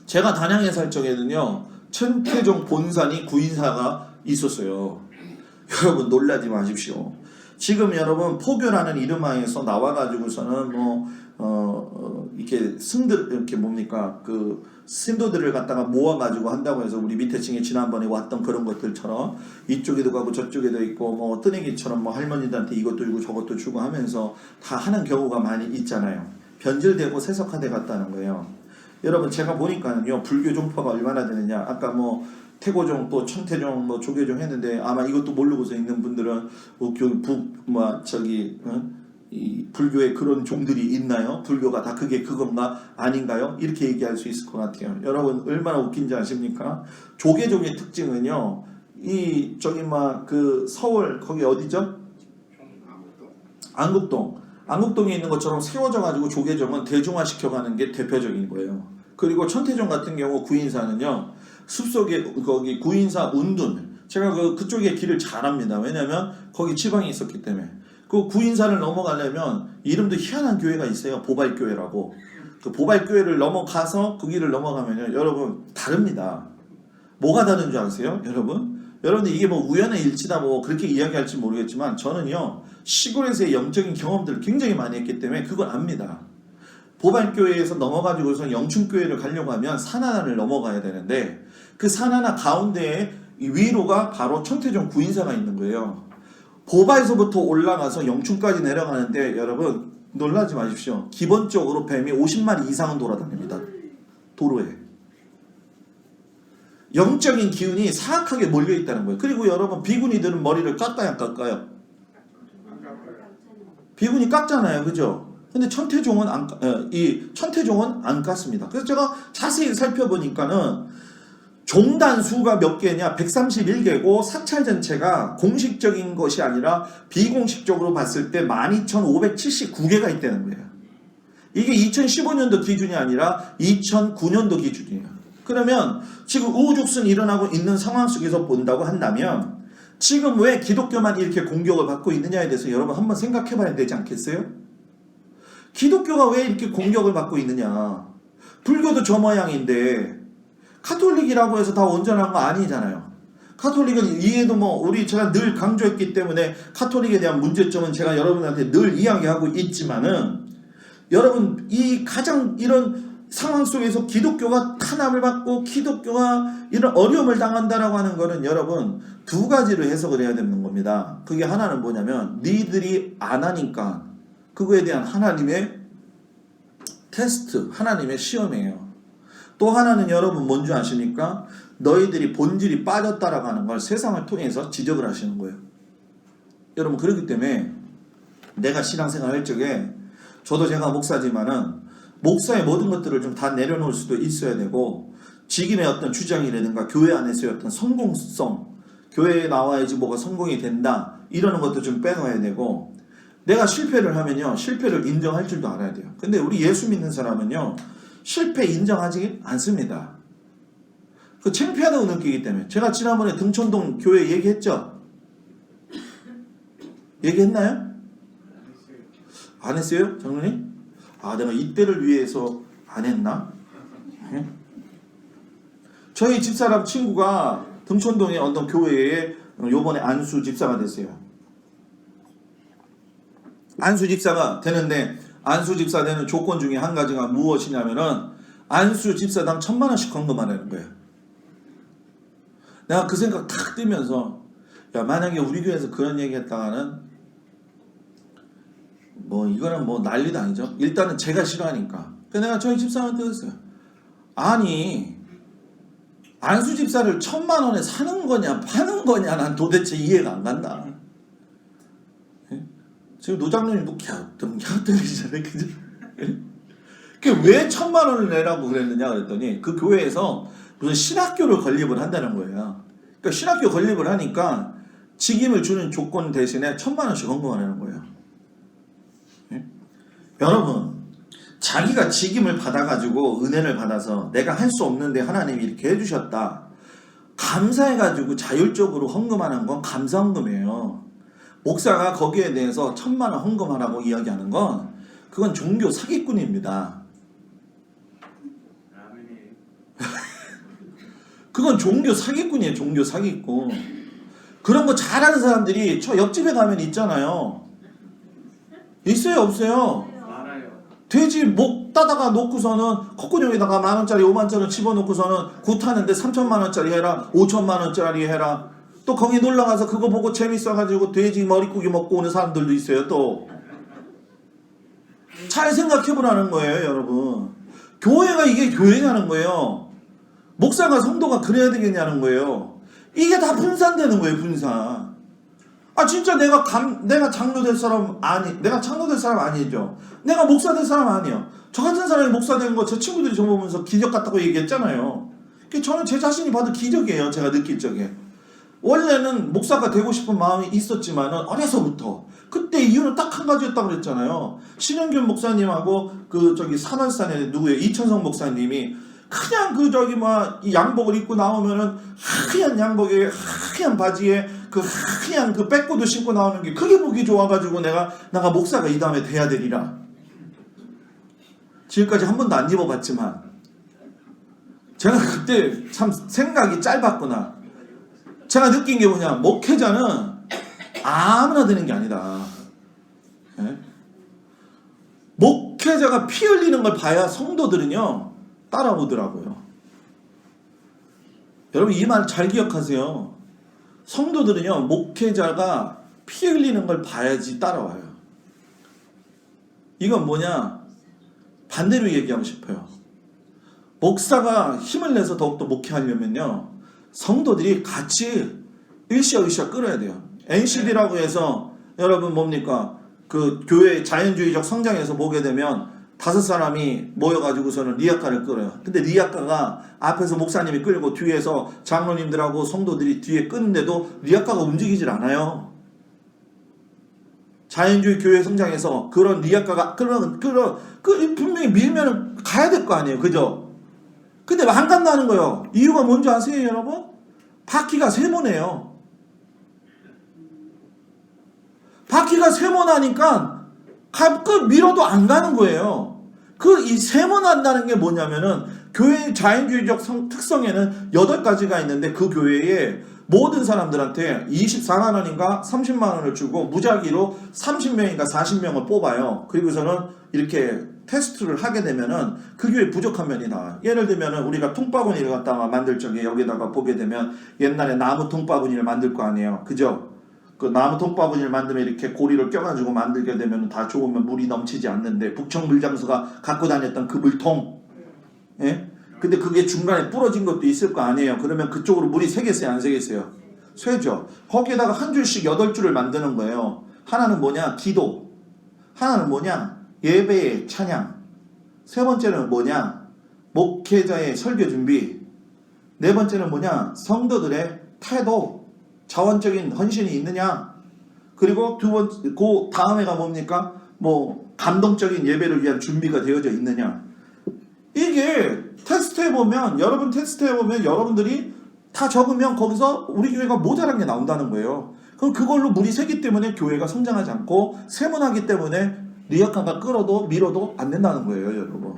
제가 단양에 살 적에는요 천태종 본산이 구인사가 있었어요. 여러분 놀라지 마십시오. 지금 여러분 포교라는 이름 하에서 나와가지고서는 이렇게 이렇게 뭡니까 그 신도들을 갖다가 모아가지고 한다고 해서 우리 밑에 층에 지난번에 왔던 그런 것들처럼 이쪽에도 가고 저쪽에도 있고 뭐 뜨내기처럼 뭐 할머니들한테 이것도 주고 저것도 주고 하면서 다 하는 경우가 많이 있잖아요. 변질되고 세속화돼 갔다는 거예요. 여러분, 제가 보니까는요 불교 종파가 얼마나 되느냐, 아까 뭐 태고종 또 천태종 뭐 조계종 했는데 아마 이것도 모르고서 있는 분들은 이 불교에 그런 종들이 있나요? 불교가 다 그게 그건가 아닌가요? 이렇게 얘기할 수 있을 것 같아요. 여러분 얼마나 웃긴지 아십니까? 조계종의 특징은요, 그 서울 거기 어디죠? 안국동에 있는 것처럼 세워져 가지고 조계종은 대중화 시켜가는 게 대표적인 거예요. 그리고 천태종 같은 경우 구인사는요 숲속에 거기 구인사 운둔, 제가 그쪽에 길을 잘 압니다. 왜냐면 거기 지방이 있었기 때문에. 그 구인사를 넘어가려면 이름도 희한한 교회가 있어요. 보발교회라고. 그 보발교회를 넘어가서 그 길을 넘어가면요 여러분 다릅니다. 뭐가 다른 줄 아세요? 여러분들 이게 뭐 우연의 일치다 뭐 그렇게 이야기할지 모르겠지만 저는요 시골에서의 영적인 경험들을 굉장히 많이 했기 때문에 그걸 압니다. 보발교회에서 넘어가지고서 영춘교회를 가려고 하면 산 하나를 넘어가야 되는데 그 산 하나 가운데에 위로가 바로 천태종 구인사가 있는 거예요. 보바에서부터 올라가서 영춘까지 내려가는데 여러분 놀라지 마십시오. 기본적으로 뱀이 50마리 이상은 돌아다닙니다. 도로에. 영적인 기운이 사악하게 몰려있다는 거예요. 그리고 여러분 비구니들은 머리를 깎아요 안 깎아요? 비구니 깎잖아요. 그죠? 근데 천태종은 안 깠습니다. 그래서 제가 자세히 살펴보니까는 종단 수가 몇 개냐? 131개고 사찰 전체가 공식적인 것이 아니라 비공식적으로 봤을 때 12,579개가 있다는 거예요. 이게 2015년도 기준이 아니라 2009년도 기준이에요. 그러면 지금 우후죽순이 일어나고 있는 상황 속에서 본다고 한다면 지금 왜 기독교만 이렇게 공격을 받고 있느냐에 대해서 여러분 한번 생각해 봐야 되지 않겠어요? 기독교가 왜 이렇게 공격을 받고 있느냐? 불교도 저 모양인데 카톨릭이라고 해서 다 온전한 거 아니잖아요. 카톨릭은 이해도 제가 늘 강조했기 때문에 카톨릭에 대한 문제점은 제가 여러분한테 늘 이야기하고 있지만은 여러분 이 가장 이런 상황 속에서 기독교가 탄압을 받고 기독교가 이런 어려움을 당한다라고 하는 거는 여러분 두 가지로 해석을 해야 되는 겁니다. 그게 하나는 뭐냐면 니들이 안 하니까 그거에 대한 하나님의 테스트, 하나님의 시험이에요. 또 하나는 여러분 뭔지 아십니까? 너희들이 본질이 빠졌다라고 하는 걸 세상을 통해서 지적을 하시는 거예요. 여러분 그렇기 때문에 내가 신앙생활 할 적에 저도 제가 목사지만은 목사의 모든 것들을 좀 다 내려놓을 수도 있어야 되고 직임의 어떤 주장이라든가 교회 안에서의 어떤 성공성, 교회에 나와야지 뭐가 성공이 된다 이러는 것도 좀 빼놓아야 되고 내가 실패를 하면요 실패를 인정할 줄도 알아야 돼요. 근데 우리 예수 믿는 사람은요 실패 인정하지 않습니다. 그 창피하다고 느끼기 때문에 제가 지난번에 등촌동 교회 얘기했죠? 얘기했나요? 안 했어요? 장로님? 내가 이때를 위해서 안 했나? 네? 저희 집사람 친구가 등촌동의 어떤 교회에 요번에 안수 집사가 됐어요. 안수 집사가 되는데 안수 집사 되는 조건 중에 한 가지가 무엇이냐면은 안수 집사당 1,000만 원씩 헌금하라는 거예요. 내가 그 생각 탁 뜨면서 만약에 우리 교회에서 그런 얘기 했다가는 이거는 난리도 아니죠. 일단은 제가 싫어하니까. 그래서 내가 저희 집사한테 그랬어요. 아니 안수 집사를 1,000만 원에 사는 거냐 파는 거냐 난 도대체 이해가 안 간다. 지금 노장로님도 갸우뚱갸우뚱이잖아요. 그죠? 왜 1,000만 원을 내라고 그랬느냐 그랬더니 그 교회에서 무슨 신학교를 건립을 한다는 거예요. 그러니까 신학교 건립을 하니까 직임을 주는 조건 대신에 1,000만 원씩 헌금하라는 거예요. 여러분 자기가 직임을 받아가지고 은혜를 받아서 내가 할 수 없는데 하나님이 이렇게 해주셨다 감사해가지고 자율적으로 헌금하는 건 감사헌금이에요. 목사가 거기에 대해서 1,000만 원 헌금하라고 이야기하는 건 그건 종교 사기꾼입니다. 그건 종교 사기꾼이에요. 종교 사기꾼. 그런 거 잘하는 사람들이 저 옆집에 가면 있잖아요. 있어요 없어요? 돼지 목 따다가 놓고서는 콧구녕에다가 10,000원짜리 50,000원 집어넣고서는 굿하는데 3,000만 원짜리 해라 5,000만 원짜리 해라. 또 거기 놀러가서 그거 보고 재밌어가지고 돼지 머릿고기 먹고 오는 사람들도 있어요. 또 잘 생각해보라는 거예요. 여러분 교회가 이게 교회냐는 거예요. 목사가 성도가 그래야 되겠냐는 거예요. 이게 다 분산되는 거예요. 분산. 진짜 내가 장로 될 사람 내가 장로 될 사람 아니죠. 내가 목사 될 사람 아니에요. 저 같은 사람이 목사 된 거 제 친구들이 저 보면서 기적 같다고 얘기했잖아요. 저는 제 자신이 봐도 기적이에요. 제가 느낄 적에. 원래는 목사가 되고 싶은 마음이 있었지만은 어려서부터 그때 이유는 딱 한 가지였다고 그랬잖아요. 신영균 목사님하고 산월산에 누구예요? 이천성 목사님이 그냥 이 양복을 입고 나오면은 하얀 양복에 하얀 바지에 하얀 백구도 신고 나오는 게 그게 보기 좋아가지고 내가 목사가 이 다음에 돼야 되리라. 지금까지 한 번도 안 입어봤지만 제가 그때 참 생각이 짧았구나. 제가 느낀 게 뭐냐, 목회자는 아무나 되는 게 아니다. 네? 목회자가 피 흘리는 걸 봐야 성도들은요 따라오더라고요. 여러분 이 말 잘 기억하세요. 성도들은요 목회자가 피 흘리는 걸 봐야지 따라와요. 이건 뭐냐, 반대로 얘기하고 싶어요. 목사가 힘을 내서 더욱더 목회하려면요 성도들이 같이 으쌰으쌰 끌어야 돼요. NCD라고 해서 여러분 뭡니까, 교회 자연주의적 성장에서 보게 되면 5사람이 모여가지고서는 리아카를 끌어요. 근데 리아카가 앞에서 목사님이 끌고 뒤에서 장로님들하고 성도들이 뒤에 끄는데도 리아카가 움직이질 않아요. 자연주의 교회 성장에서 그런 리아카가 분명히 밀면 가야 될 거 아니에요. 그죠? 근데 안 간다는 거예요. 이유가 뭔지 아세요, 여러분? 바퀴가 세모네요. 바퀴가 세모나니까 밀어도 안 가는 거예요. 이 세모난다는 게 뭐냐면은 교회의 자연주의적 특성에는 8가지가 있는데 그 교회에 모든 사람들한테 24만 원인가 30만 원을 주고 무작위로 30명인가 40명을 뽑아요. 그리고서는 이렇게 테스트를 하게 되면은 그 교회 부족한 면이 나와요. 예를 들면은 우리가 통바구니를 갖다가 만들 적에 여기다가 보게 되면 옛날에 나무 통바구니를 만들 거 아니에요. 그죠? 그 나무 통바구니를 만들면 이렇게 고리를 껴가지고 만들게 되면 다 좋으면 물이 넘치지 않는데 북청 물장수가 갖고 다녔던 그 물통, 예? 근데 그게 중간에 부러진 것도 있을 거 아니에요. 그러면 그쪽으로 물이 새겠어요, 안 새겠어요? 쇠죠. 거기에다가 한 줄씩 8줄을 만드는 거예요. 하나는 뭐냐? 기도. 하나는 뭐냐? 예배의 찬양. 세 번째는 뭐냐? 목회자의 설교 준비. 네 번째는 뭐냐? 성도들의 태도. 자원적인 헌신이 있느냐? 그리고 그 다음에가 뭡니까? 뭐 감동적인 예배를 위한 준비가 되어져 있느냐? 이게 테스트해보면, 여러분 테스트해보면 여러분들이 다 적으면 거기서 우리 교회가 모자란 게 나온다는 거예요. 그럼 그걸로 물이 새기 때문에 교회가 성장하지 않고 세문하기 때문에 리어카가 끌어도 밀어도 안 된다는 거예요, 여러분.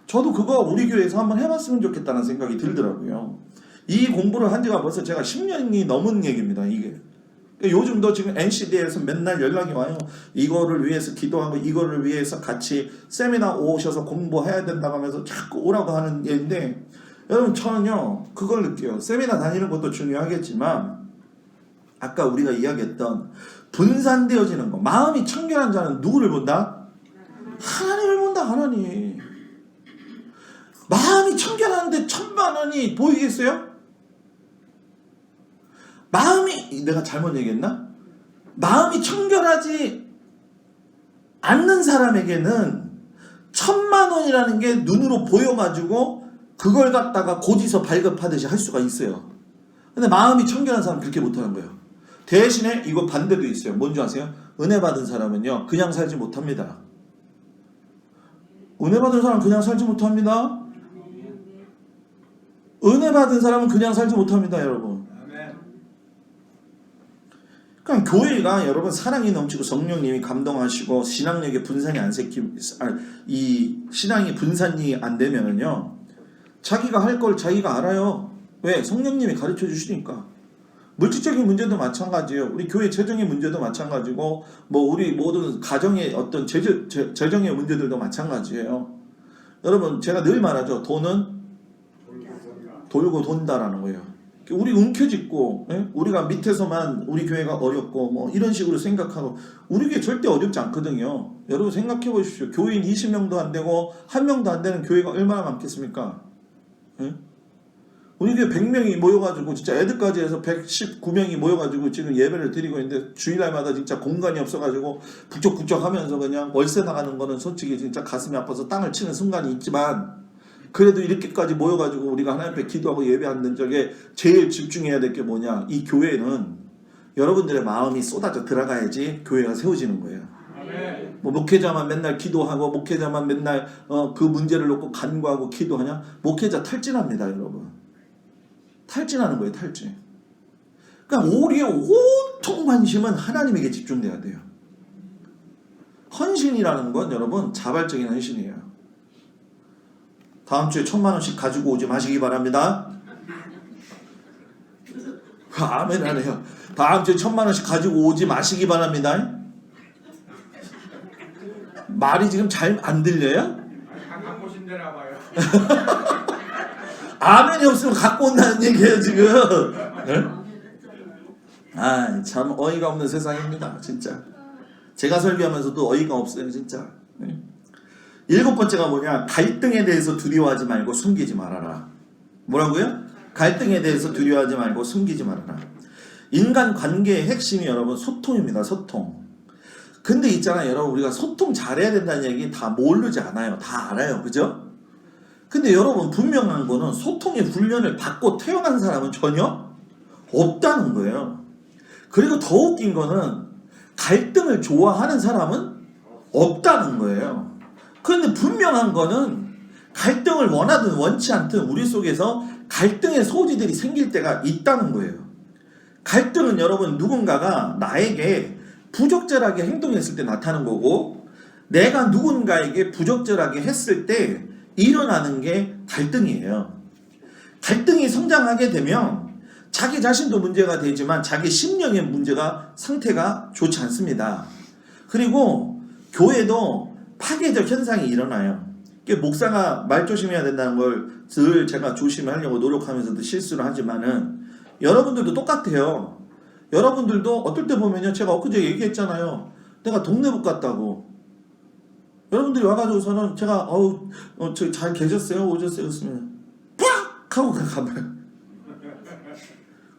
저도 그거 우리 교회에서 한번 해봤으면 좋겠다는 생각이 들더라고요. 이 공부를 한 지가 벌써 제가 10년이 넘은 얘기입니다, 이게. 요즘도 지금 NCD에서 맨날 연락이 와요. 이거를 위해서 기도하고 이거를 위해서 같이 세미나 오셔서 공부해야 된다고 하면서 자꾸 오라고 하는 얘기인데, 여러분 저는요 그걸 느껴요. 세미나 다니는 것도 중요하겠지만 아까 우리가 이야기했던 분산되어지는 거, 마음이 청결한 자는 누구를 본다? 하나님을 본다. 하나님. 마음이 청결한데 1,000만 원이 보이겠어요? 마음이, 내가 잘못 얘기했나? 마음이 청결하지 않는 사람에게는 1,000만 원이라는 게 눈으로 보여가지고 그걸 갖다가 고지서 발급하듯이 할 수가 있어요. 근데 마음이 청결한 사람은 그렇게 못하는 거예요. 대신에 이거 반대도 있어요. 뭔지 아세요? 은혜 받은 사람은요 그냥 살지 못합니다. 은혜 받은 사람은 그냥 살지 못합니다. 은혜 받은 사람은 그냥 살지 못합니다, 여러분. 그러니까 교회가 여러분 사랑이 넘치고 성령님이 감동하시고 신앙력의 분산이 안 이 신앙이 분산이 안 되면은요 자기가 할 걸 자기가 알아요. 왜? 성령님이 가르쳐 주시니까. 물질적인 문제도 마찬가지예요. 우리 교회 재정의 문제도 마찬가지고 뭐 우리 모든 가정의 어떤 재정의 문제들도 마찬가지예요. 여러분 제가 늘 말하죠. 돈은 돌고 돈다라는 거예요. 우리 움켜쥐고, 우리가 밑에서만 우리 교회가 어렵고 뭐 이런 식으로 생각하고, 우리 교회 절대 어렵지 않거든요. 여러분 생각해 보십시오. 교인 20명도 안 되고 1명도 안 되는 교회가 얼마나 많겠습니까? 우리 교회 100명이 모여가지고 진짜 애들까지 해서 119명이 모여가지고 지금 예배를 드리고 있는데 주일날마다 진짜 공간이 없어가지고 북적북적 하면서 그냥 월세 나가는 거는 솔직히 진짜 가슴이 아파서 땅을 치는 순간이 있지만, 그래도 이렇게까지 모여가지고 우리가 하나님 앞에 기도하고 예배하는 적에 제일 집중해야 될 게 뭐냐? 이 교회는 여러분들의 마음이 쏟아져 들어가야지 교회가 세워지는 거예요. 뭐 목회자만 맨날 기도하고 목회자만 맨날 그 문제를 놓고 간구하고 기도하냐? 목회자 탈진합니다, 여러분. 탈진하는 거예요, 탈진. 그러니까 우리의 온통 관심은 하나님에게 집중돼야 돼요. 헌신이라는 건 여러분 자발적인 헌신이에요. 다음 주에 1,000만 원씩 가지고 오지 마시기 바랍니다. 아멘 하네요. 다음 주에 1,000만 원씩 가지고 오지 마시기 바랍니다. 말이 지금 잘 안 들려요? 갖고 오신다나 봐요. 아멘이 없으면 갖고 온다는 얘기예요 지금. 네? 아, 참 어이가 없는 세상입니다, 진짜. 제가 설교하면서도 어이가 없어요, 진짜. 네? 7번째가 뭐냐? 갈등에 대해서 두려워하지 말고 숨기지 말아라. 뭐라고요? 갈등에 대해서 두려워하지 말고 숨기지 말아라. 인간 관계의 핵심이 여러분 소통입니다. 소통. 근데 있잖아요, 여러분 우리가 소통 잘해야 된다는 얘기 다 모르지 않아요. 다 알아요, 그죠? 근데 여러분 분명한 거는 소통의 훈련을 받고 태어난 사람은 전혀 없다는 거예요. 그리고 더 웃긴 거는 갈등을 좋아하는 사람은 없다는 거예요. 그런데 분명한 거는 갈등을 원하든 원치 않든 우리 속에서 갈등의 소지들이 생길 때가 있다는 거예요. 갈등은 여러분 누군가가 나에게 부적절하게 행동했을 때 나타나는 거고, 내가 누군가에게 부적절하게 했을 때 일어나는 게 갈등이에요. 갈등이 성장하게 되면 자기 자신도 문제가 되지만 자기 심령의 문제가 상태가 좋지 않습니다. 그리고 교회도 파괴적 현상이 일어나요. 목사가 말 조심해야 된다는 걸 늘 제가 조심하려고 노력하면서도 실수를 하지만은 여러분들도 똑같아요. 여러분들도 어떨 때 보면요, 제가 엊그제 얘기했잖아요. 내가 동네북 같다고. 여러분들이 와가지고서는 제가 저 잘 계셨어요? 오셨어요? 그랬으면 팍! 하고 가봐요.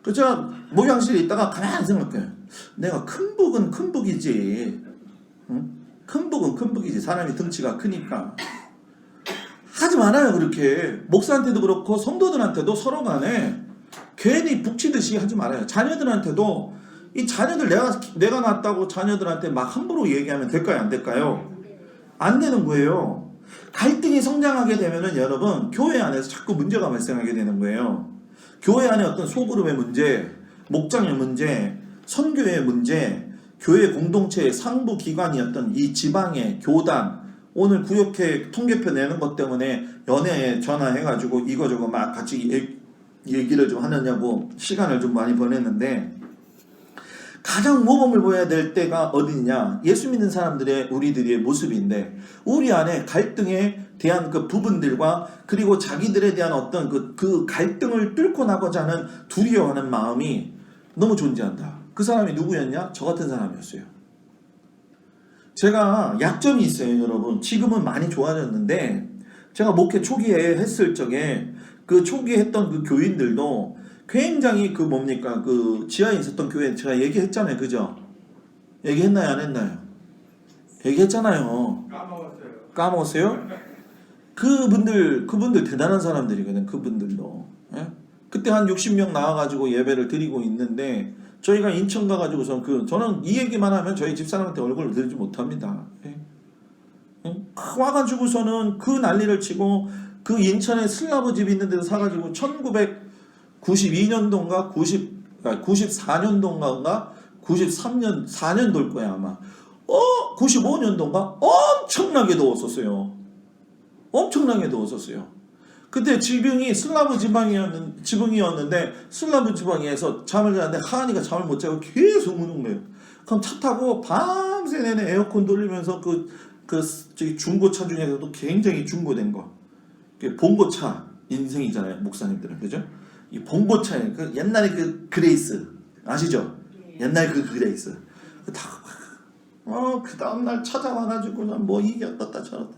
그 제가 목양실에 있다가 가만히 생각해요. 내가 큰 북은 큰 북이지. 응? 큰 북은 큰 북이지. 사람이 덩치가 크니까. 하지 말아요, 그렇게. 목사한테도 그렇고 성도들한테도 서로 간에 괜히 북치듯이 하지 말아요. 자녀들한테도 이 자녀들 내가 낳았다고 자녀들한테 막 함부로 얘기하면 될까요, 안 될까요? 안 되는 거예요. 갈등이 성장하게 되면은 여러분 교회 안에서 자꾸 문제가 발생하게 되는 거예요. 교회 안에 어떤 소그룹의 문제, 목장의 문제, 선교의 문제, 교회 공동체의 상부 기관이었던 이 지방의 교단, 오늘 구역회 통계표 내는 것 때문에 연애에 전화해가지고 이거저거 막 같이 얘기를 좀 하느냐고 시간을 좀 많이 보냈는데, 가장 모범을 보여야 될 때가 어디냐? 예수 믿는 사람들의 우리들의 모습인데, 우리 안에 갈등에 대한 그 부분들과 그리고 자기들에 대한 어떤 그 갈등을 뚫고 나고자 하는 두려워하는 마음이 너무 존재한다. 그 사람이 누구였냐? 저 같은 사람이었어요. 제가 약점이 있어요, 여러분. 지금은 많이 좋아졌는데 제가 목회 초기에 했을 적에 그 초기에 했던 그 교인들도 굉장히 그 지하에 있었던 교회 제가 얘기했잖아요, 그죠? 얘기했나요, 안 했나요? 얘기했잖아요. 까먹었어요? 그분들 대단한 사람들이거든, 그분들도. 예? 그때 한 60명 나와가지고 예배를 드리고 있는데, 저희가 인천 가가지고서 저는 이 얘기만 하면 저희 집사람한테 얼굴을 들지 못합니다. 예? 와가지고서는 그 난리를 치고, 그 인천에 슬라브 집 있는 데서 사가지고 1992년도인가 94년도인가 93년 4년도일 거야 아마. 95년도인가 엄청나게 더웠었어요. 엄청나게 더웠었어요. 그때 지붕이 슬라브 지붕이었는데 슬라브 지방에서 잠을 자는데 하은이가 잠을 못 자고 계속 우는 거예요. 그럼 차 타고 밤새 내내 에어컨 돌리면서 저기 중고차 중에서도 굉장히 중고된 거, 봉고차 인생이잖아요, 목사님들은. 그죠? 이 봉고차에 옛날에 그 그레이스 아시죠? 옛날 그 그레이스 그 다음날 찾아와가지고 뭐 이게 어떻다 저렇다.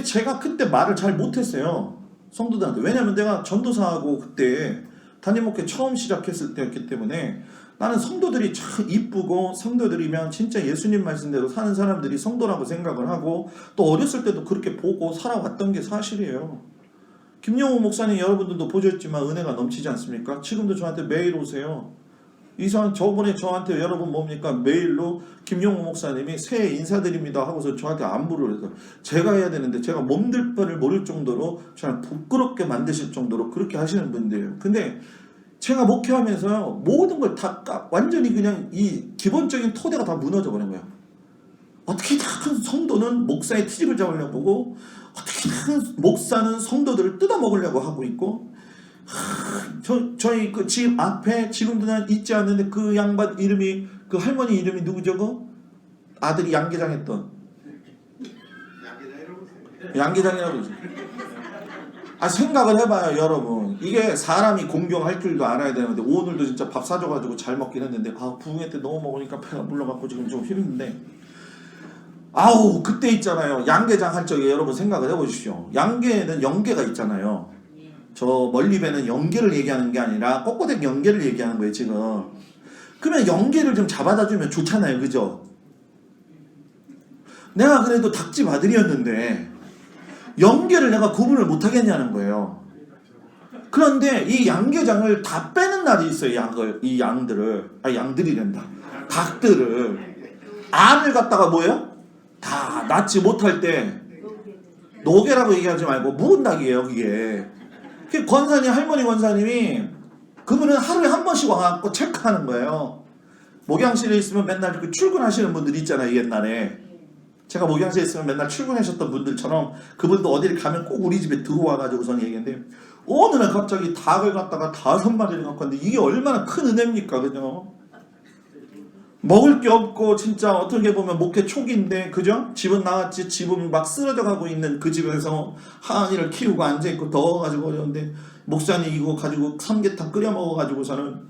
제가 그때 말을 잘 못했어요, 성도들한테. 왜냐면 내가 전도사하고 그때 담임목회 처음 시작했을 때였기 때문에 나는 성도들이 참 이쁘고 성도들이면 진짜 예수님 말씀대로 사는 사람들이 성도라고 생각을 하고, 또 어렸을 때도 그렇게 보고 살아왔던 게 사실이에요. 김용우 목사님 여러분들도 보셨지만 은혜가 넘치지 않습니까? 지금도 저한테 매일 오세요. 저번에 저한테 여러분 뭡니까? 메일로 김용우 목사님이 새해 인사드립니다 하고서 저한테 안부를 해서 제가 해야 되는데 제가 몸둘 바를 모를 정도로 저를 부끄럽게 만드실 정도로 그렇게 하시는 분들이에요. 근데 제가 목회하면서 모든 걸 다 완전히 그냥 이 기본적인 토대가 다 무너져 버린 거예요. 어떻게든 성도는 목사의 트집을 잡으려고 보고, 어떻게든 목사는 성도들을 뜯어먹으려고 하고 있고, 저희 그 집 앞에 지금도 난 잊지 않는데 그 양반 이름이, 그 할머니 이름이 누구죠? 아들이 양계장 했던 양계장이라고 그러지. 생각을 해봐요, 여러분. 이게 사람이 공경할 줄도 알아야 되는데, 오늘도 진짜 밥 사줘가지고 잘 먹긴 했는데 부흥회 때 너무 먹으니까 배가 불러갖고 지금 좀 힘든데, 그때 있잖아요, 양계장 할 적에 여러분 생각을 해보십시오. 양계에는 영계가 있잖아요. 저 멀리 배는 연계를 얘기하는 게 아니라 꼬꼬댁 연계를 얘기하는 거예요, 지금. 그러면 연계를 좀 잡아다 주면 좋잖아요, 그죠? 내가 그래도 닭집 아들이었는데 연계를 내가 구분을 못 하겠냐는 거예요. 그런데 이 양계장을 다 빼는 날이 있어요, 양들이란다. 닭들을. 알을 갖다가 뭐예요? 다 낳지 못할 때 노개라고 얘기하지 말고 묵은 닭이에요, 그게. 할머니 권사님이 그분은 하루에 한 번씩 와갖고 체크하는 거예요. 목양실에 있으면 맨날 출근하시는 분들 있잖아요, 옛날에. 제가 목양실에 있으면 맨날 출근하셨던 분들처럼 그분도 어디를 가면 꼭 우리 집에 들어와가지고선 얘기했는데, 어느 날 갑자기 닭을 갖다가 5마리를 갖고 왔는데 이게 얼마나 큰 은혜입니까, 그죠? 먹을 게 없고 진짜 어떻게 보면 목회 초기인데, 그죠? 집은 나왔지, 집은 막 쓰러져 가고 있는 그 집에서 하은이를 키우고 앉아있고 더워가지고 어려운데, 목사님 이거 가지고 삼계탕 끓여 먹어가지고서는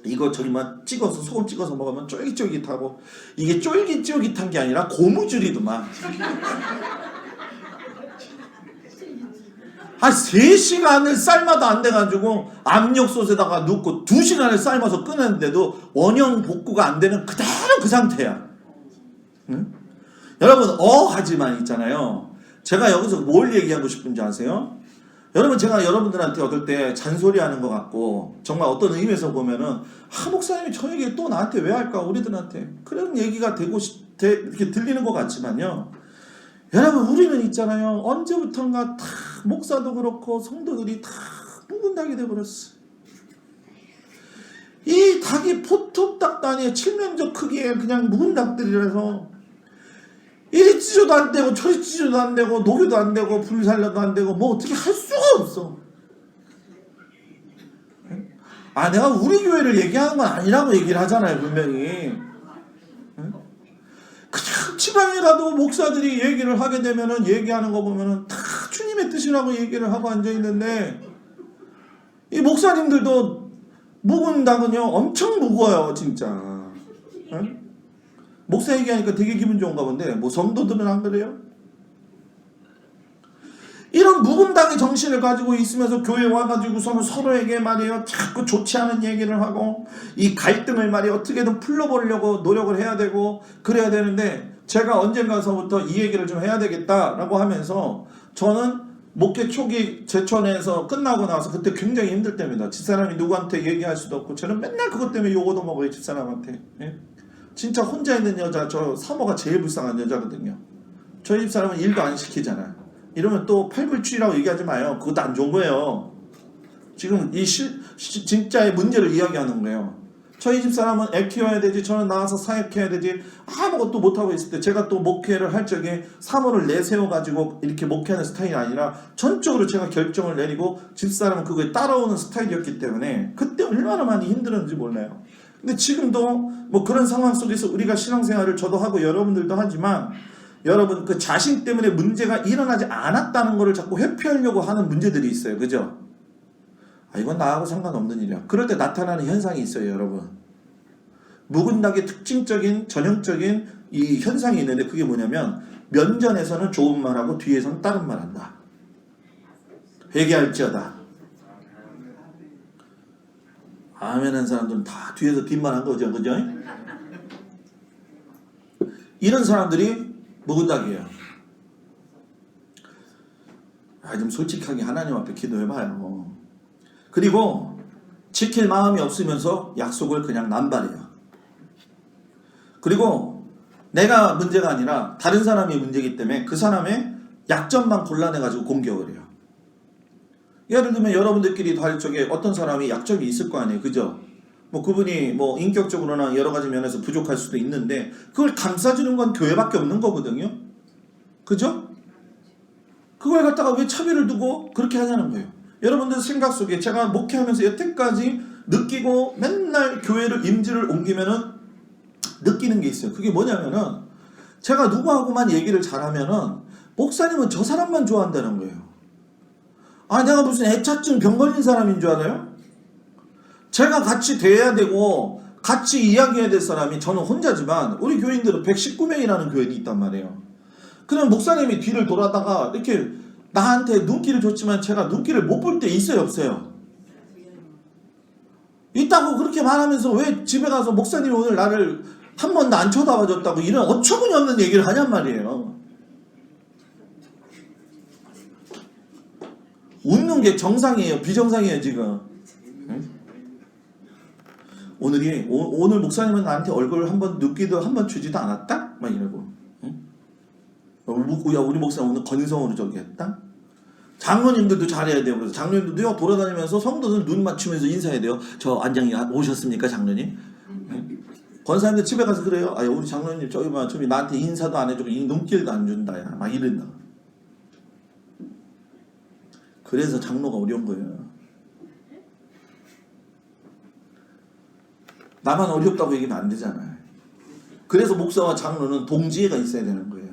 이거 저기 막 찍어서 소금 찍어서 먹으면 쫄깃쫄깃하고, 이게 쫄깃쫄깃한 게 아니라 고무줄이더만. 한 3시간을 삶아도 안 돼가지고 압력솥에다가 넣고 2시간을 삶아서 끄는데도 원형 복구가 안 되는 그대로 그 상태야. 응? 여러분, 하지만 있잖아요. 제가 여기서 뭘 얘기하고 싶은지 아세요? 여러분, 제가 여러분들한테 어떨 때 잔소리하는 것 같고 정말 어떤 의미에서 보면은 목사님이 저 얘기 또 나한테 왜 할까, 우리들한테 그런 얘기가 되고 이렇게 들리는 것 같지만요, 여러분, 우리는 있잖아요, 언제부턴가 다 목사도 그렇고 성도들이 다 묵은 닭이 돼버렸어. 이 닭이 포톱닭도 아니에요. 칠면조 크기의 그냥 묵은 닭들이라서 이리 찢어도 안 되고 저리 찢어도 안 되고 녹여도 안 되고 불살려도 안 되고 뭐 어떻게 할 수가 없어. 내가 우리 교회를 얘기하는 건 아니라고 얘기를 하잖아요, 분명히. 그냥 지방이라도 목사들이 얘기를 하게 되면은 얘기하는 거 보면은 다 주님의 뜻이라고 얘기를 하고 앉아 있는데, 이 목사님들도 묵은 닭은요 엄청 무거워요, 진짜. 응? 목사 얘기하니까 되게 기분 좋은가 본데, 뭐 성도들은 안 그래요? 이런 묵은 닭의 정신을 가지고 있으면서 교회 와가지고서는 서로에게 말이에요 자꾸 좋지 않은 얘기를 하고 이 갈등을 말이에요 어떻게든 풀어보려고 노력을 해야 되고 그래야 되는데, 제가 언젠가서부터 이 얘기를 좀 해야 되겠다라고 하면서 저는 목회 초기 제천에서 끝나고 나서 그때 굉장히 힘들 때입니다. 집사람이 누구한테 얘기할 수도 없고 저는 맨날 그것 때문에 욕도 먹어요, 집사람한테. 예? 진짜 혼자 있는 여자, 저 사모가 제일 불쌍한 여자거든요. 저희 집사람은 일도 안 시키잖아요. 이러면 또 팔불출이라고 얘기하지 마요. 그것도 안 좋은 거예요. 지금 이 진짜의 문제를 이야기하는 거예요. 저희 집사람은 애 키워야 되지, 저는 나와서 사역해야 되지, 아무것도 못하고 있을 때 제가 또 목회를 할 적에 사모를 내세워가지고 이렇게 목회하는 스타일이 아니라 전적으로 제가 결정을 내리고 집사람은 그거에 따라오는 스타일이었기 때문에 그때 얼마나 많이 힘들었는지 몰라요. 근데 지금도 뭐 그런 상황 속에서 우리가 신앙생활을 저도 하고 여러분들도 하지만, 여러분 그 자신 때문에 문제가 일어나지 않았다는 것을 자꾸 회피하려고 하는 문제들이 있어요, 그죠? 이건 나하고 상관없는 일이야. 그럴 때 나타나는 현상이 있어요, 여러분. 묵은 닭의 특징적인 전형적인 이 현상이 있는데, 그게 뭐냐면 면전에서는 좋은 말하고 뒤에서는 다른 말한다. 회개할지어다. 아멘 한 사람들은 다 뒤에서 뒷말한 거죠, 그죠? 이런 사람들이 묵은 닭이에요. 좀 솔직하게 하나님 앞에 기도해봐요. 그리고 지킬 마음이 없으면서 약속을 그냥 남발해요. 그리고 내가 문제가 아니라 다른 사람이 문제이기 때문에 그 사람의 약점만 골라내가지고 공격을 해요. 예를 들면 여러분들끼리 할 적에 어떤 사람이 약점이 있을 거 아니에요, 그죠? 뭐 그분이 뭐 인격적으로나 여러 가지 면에서 부족할 수도 있는데 그걸 감싸주는 건 교회밖에 없는 거거든요, 그죠? 그걸 갖다가 왜 차별을 두고 그렇게 하냐는 거예요. 여러분들 생각 속에 제가 목회하면서 여태까지 느끼고 맨날 교회를 임지를 옮기면은 느끼는 게 있어요. 그게 뭐냐면은 제가 누구하고만 얘기를 잘하면은 목사님은 저 사람만 좋아한다는 거예요. 내가 무슨 애착증 병 걸린 사람인 줄 알아요? 제가 같이 대해야 되고 같이 이야기해야 될 사람이 저는 혼자지만 우리 교인들은 119명이라는 교인이 있단 말이에요. 그럼 목사님이 뒤를 돌아다가 이렇게 나한테 눈길을 줬지만 제가 눈길을 못 볼 때 있어요, 없어요? 있다고 그렇게 말하면서 왜 집에 가서 목사님이 오늘 나를 한 번도 안 쳐다봐줬다고 이런 어처구니 없는 얘기를 하냔 말이에요. 웃는 게 정상이에요, 비정상이에요, 지금? 응? 오늘 목사님은 나한테 얼굴 한번 눕기도 한번 주지도 않았다? 막 이러고. 응? 야, 우리 목사님 오늘 건성으로 저기 했다? 장로님들도 잘해야 돼요. 그래서 장로님들도요, 돌아다니면서 성도들 눈 맞추면서 인사해야 돼요. 저 안장님 오셨습니까, 장로님? 응? 권사님들 집에 가서 그래요. 우리 장로님 저기 나한테 인사도 안 해주고 이 눈길도 안 준다, 야, 막 이런다. 그래서 장로가 어려운 거예요. 나만 어렵다고 얘기하면 안 되잖아요. 그래서 목사와 장로는 동지애가 있어야 되는 거예요.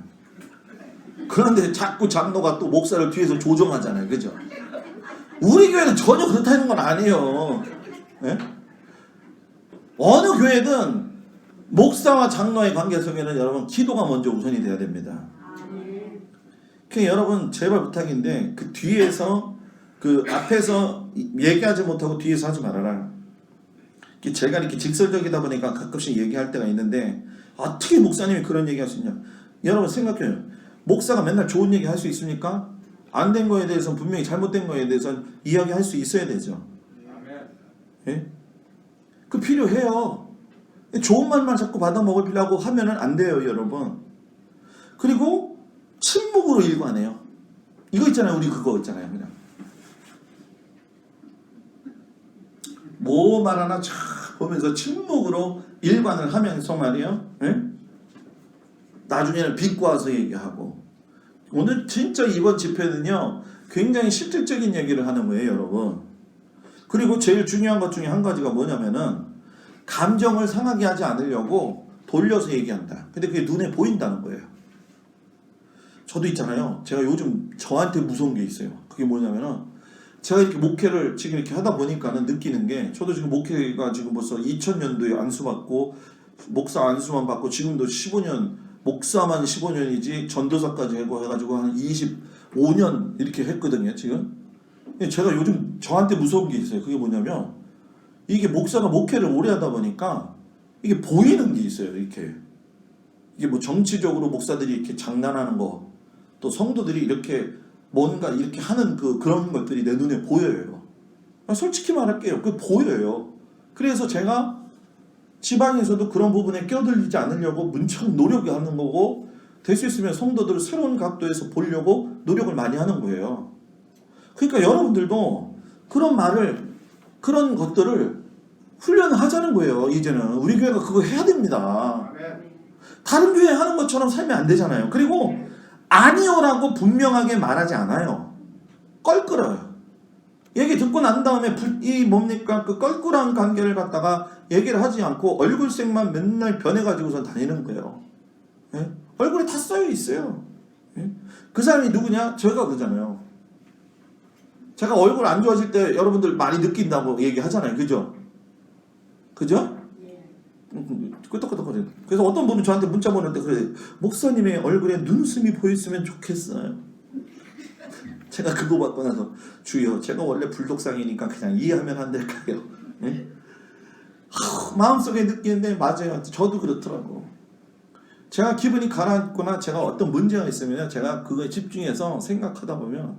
그런데 자꾸 장로가 또 목사를 뒤에서 조정하잖아요. 그죠? 우리 교회는 전혀 그렇다는 건 아니에요. 네? 어느 교회든 목사와 장로의 관계 속에는 여러분 기도가 먼저 우선이 돼야 됩니다. 그러니까 여러분 제발 부탁인데 그 뒤에서 그 앞에서 얘기하지 못하고 뒤에서 하지 말아라. 제가 이렇게 직설적이다 보니까 가끔씩 얘기할 때가 있는데 어떻게 목사님이 그런 얘기 할 수 있냐. 여러분 생각해요. 목사가 맨날 좋은 얘기 할 수 있습니까? 안 된 거에 대해서는 분명히 잘못된 거에 대해서는 이야기할 수 있어야 되죠. 예? 그 필요해요. 좋은 말만 자꾸 받아먹으려고 하면은 안 돼요, 여러분. 그리고 침묵으로 일관해요. 이거 있잖아요, 우리 그거 있잖아요, 그냥. 뭐 말하나 쫙 보면서 침묵으로 일관을 하면서 말이에요. 예? 나중에는 비꼬아서 얘기하고. 오늘 진짜 이번 집회는요, 굉장히 실질적인 얘기를 하는 거예요, 여러분. 그리고 제일 중요한 것 중에 한 가지가 뭐냐면은 감정을 상하게 하지 않으려고 돌려서 얘기한다. 근데 그게 눈에 보인다는 거예요. 저도 있잖아요. 제가 요즘 저한테 무서운 게 있어요. 그게 뭐냐면은 제가 이렇게 목회를 지금 이렇게 하다 보니까는 느끼는 게 저도 지금 목회가 지금 벌써 2000년도에 안수받고 목사 안수만 받고 지금도 15년 목사만 15년이지 전도사까지 하고 해가지고 한 25년 이렇게 했거든요. 지금 제가 요즘 저한테 무서운 게 있어요. 그게 뭐냐면 이게 목사가 목회를 오래 하다 보니까 이게 보이는 게 있어요. 이렇게 이게 뭐 정치적으로 목사들이 이렇게 장난하는 거, 또 성도들이 이렇게 뭔가 이렇게 하는 그런 것들이 내 눈에 보여요. 솔직히 말할게요. 그게 보여요. 그래서 제가 지방에서도 그런 부분에 껴들리지 않으려고 문처럼 노력하는 거고, 될 수 있으면 성도들을 새로운 각도에서 보려고 노력을 많이 하는 거예요. 그러니까 여러분들도 그런 말을, 그런 것들을 훈련하자는 거예요. 이제는 우리 교회가 그거 해야 됩니다. 다른 교회 하는 것처럼 살면 안 되잖아요. 그리고 아니요라고 분명하게 말하지 않아요. 껄끄러요. 얘기 듣고 난 다음에 이 뭡니까 그 껄끄러운 관계를 갖다가 얘기를 하지 않고 얼굴색만 맨날 변해가지고선 다니는 거예요. 예? 얼굴에 다 써여 있어요. 예? 그 사람이 누구냐? 제가 그잖아요. 제가 얼굴 안 좋아질 때 여러분들 많이 느낀다고 얘기하잖아요. 그죠? 그죠? 끄떡끄떡거려요. 그래서 어떤 분은 저한테 문자 보내는데 그래, 목사님의 얼굴에 눈웃음이 보였으면 좋겠어요. 제가 그거 받고 나서 주여, 제가 원래 불독상이니까 그냥 이해하면 안 될까요? 네? 마음속에 느끼는데 맞아요. 저도 그렇더라고. 제가 기분이 가라앉거나 제가 어떤 문제가 있으면 제가 그거에 집중해서 생각하다 보면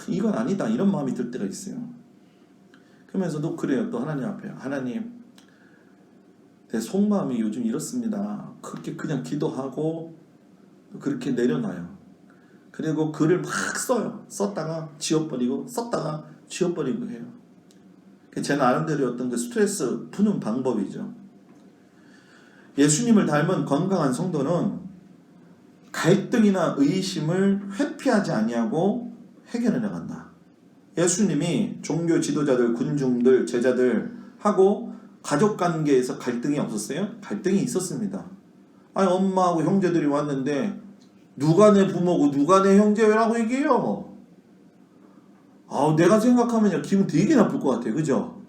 이건 아니다 이런 마음이 들 때가 있어요. 그러면서도 그래요. 또 하나님 앞에, 하나님 내 속마음이 요즘 이렇습니다. 그렇게 그냥 기도하고 그렇게 내려놔요. 그리고 글을 막 써요. 썼다가 지워버리고 썼다가 지워버리고 해요. 제 나름대로 어떤 그 스트레스 푸는 방법이죠. 예수님을 닮은 건강한 성도는 갈등이나 의심을 회피하지 아니하고 해결해 나간다. 예수님이 종교 지도자들, 군중들, 제자들하고 가족관계에서 갈등이 없었어요? 갈등이 있었습니다. 아니 엄마하고 형제들이 왔는데 누가 내 부모고 누가 내 형제라고 얘기해요. 내가 생각하면 기분 되게 나쁠 것 같아요. 그죠?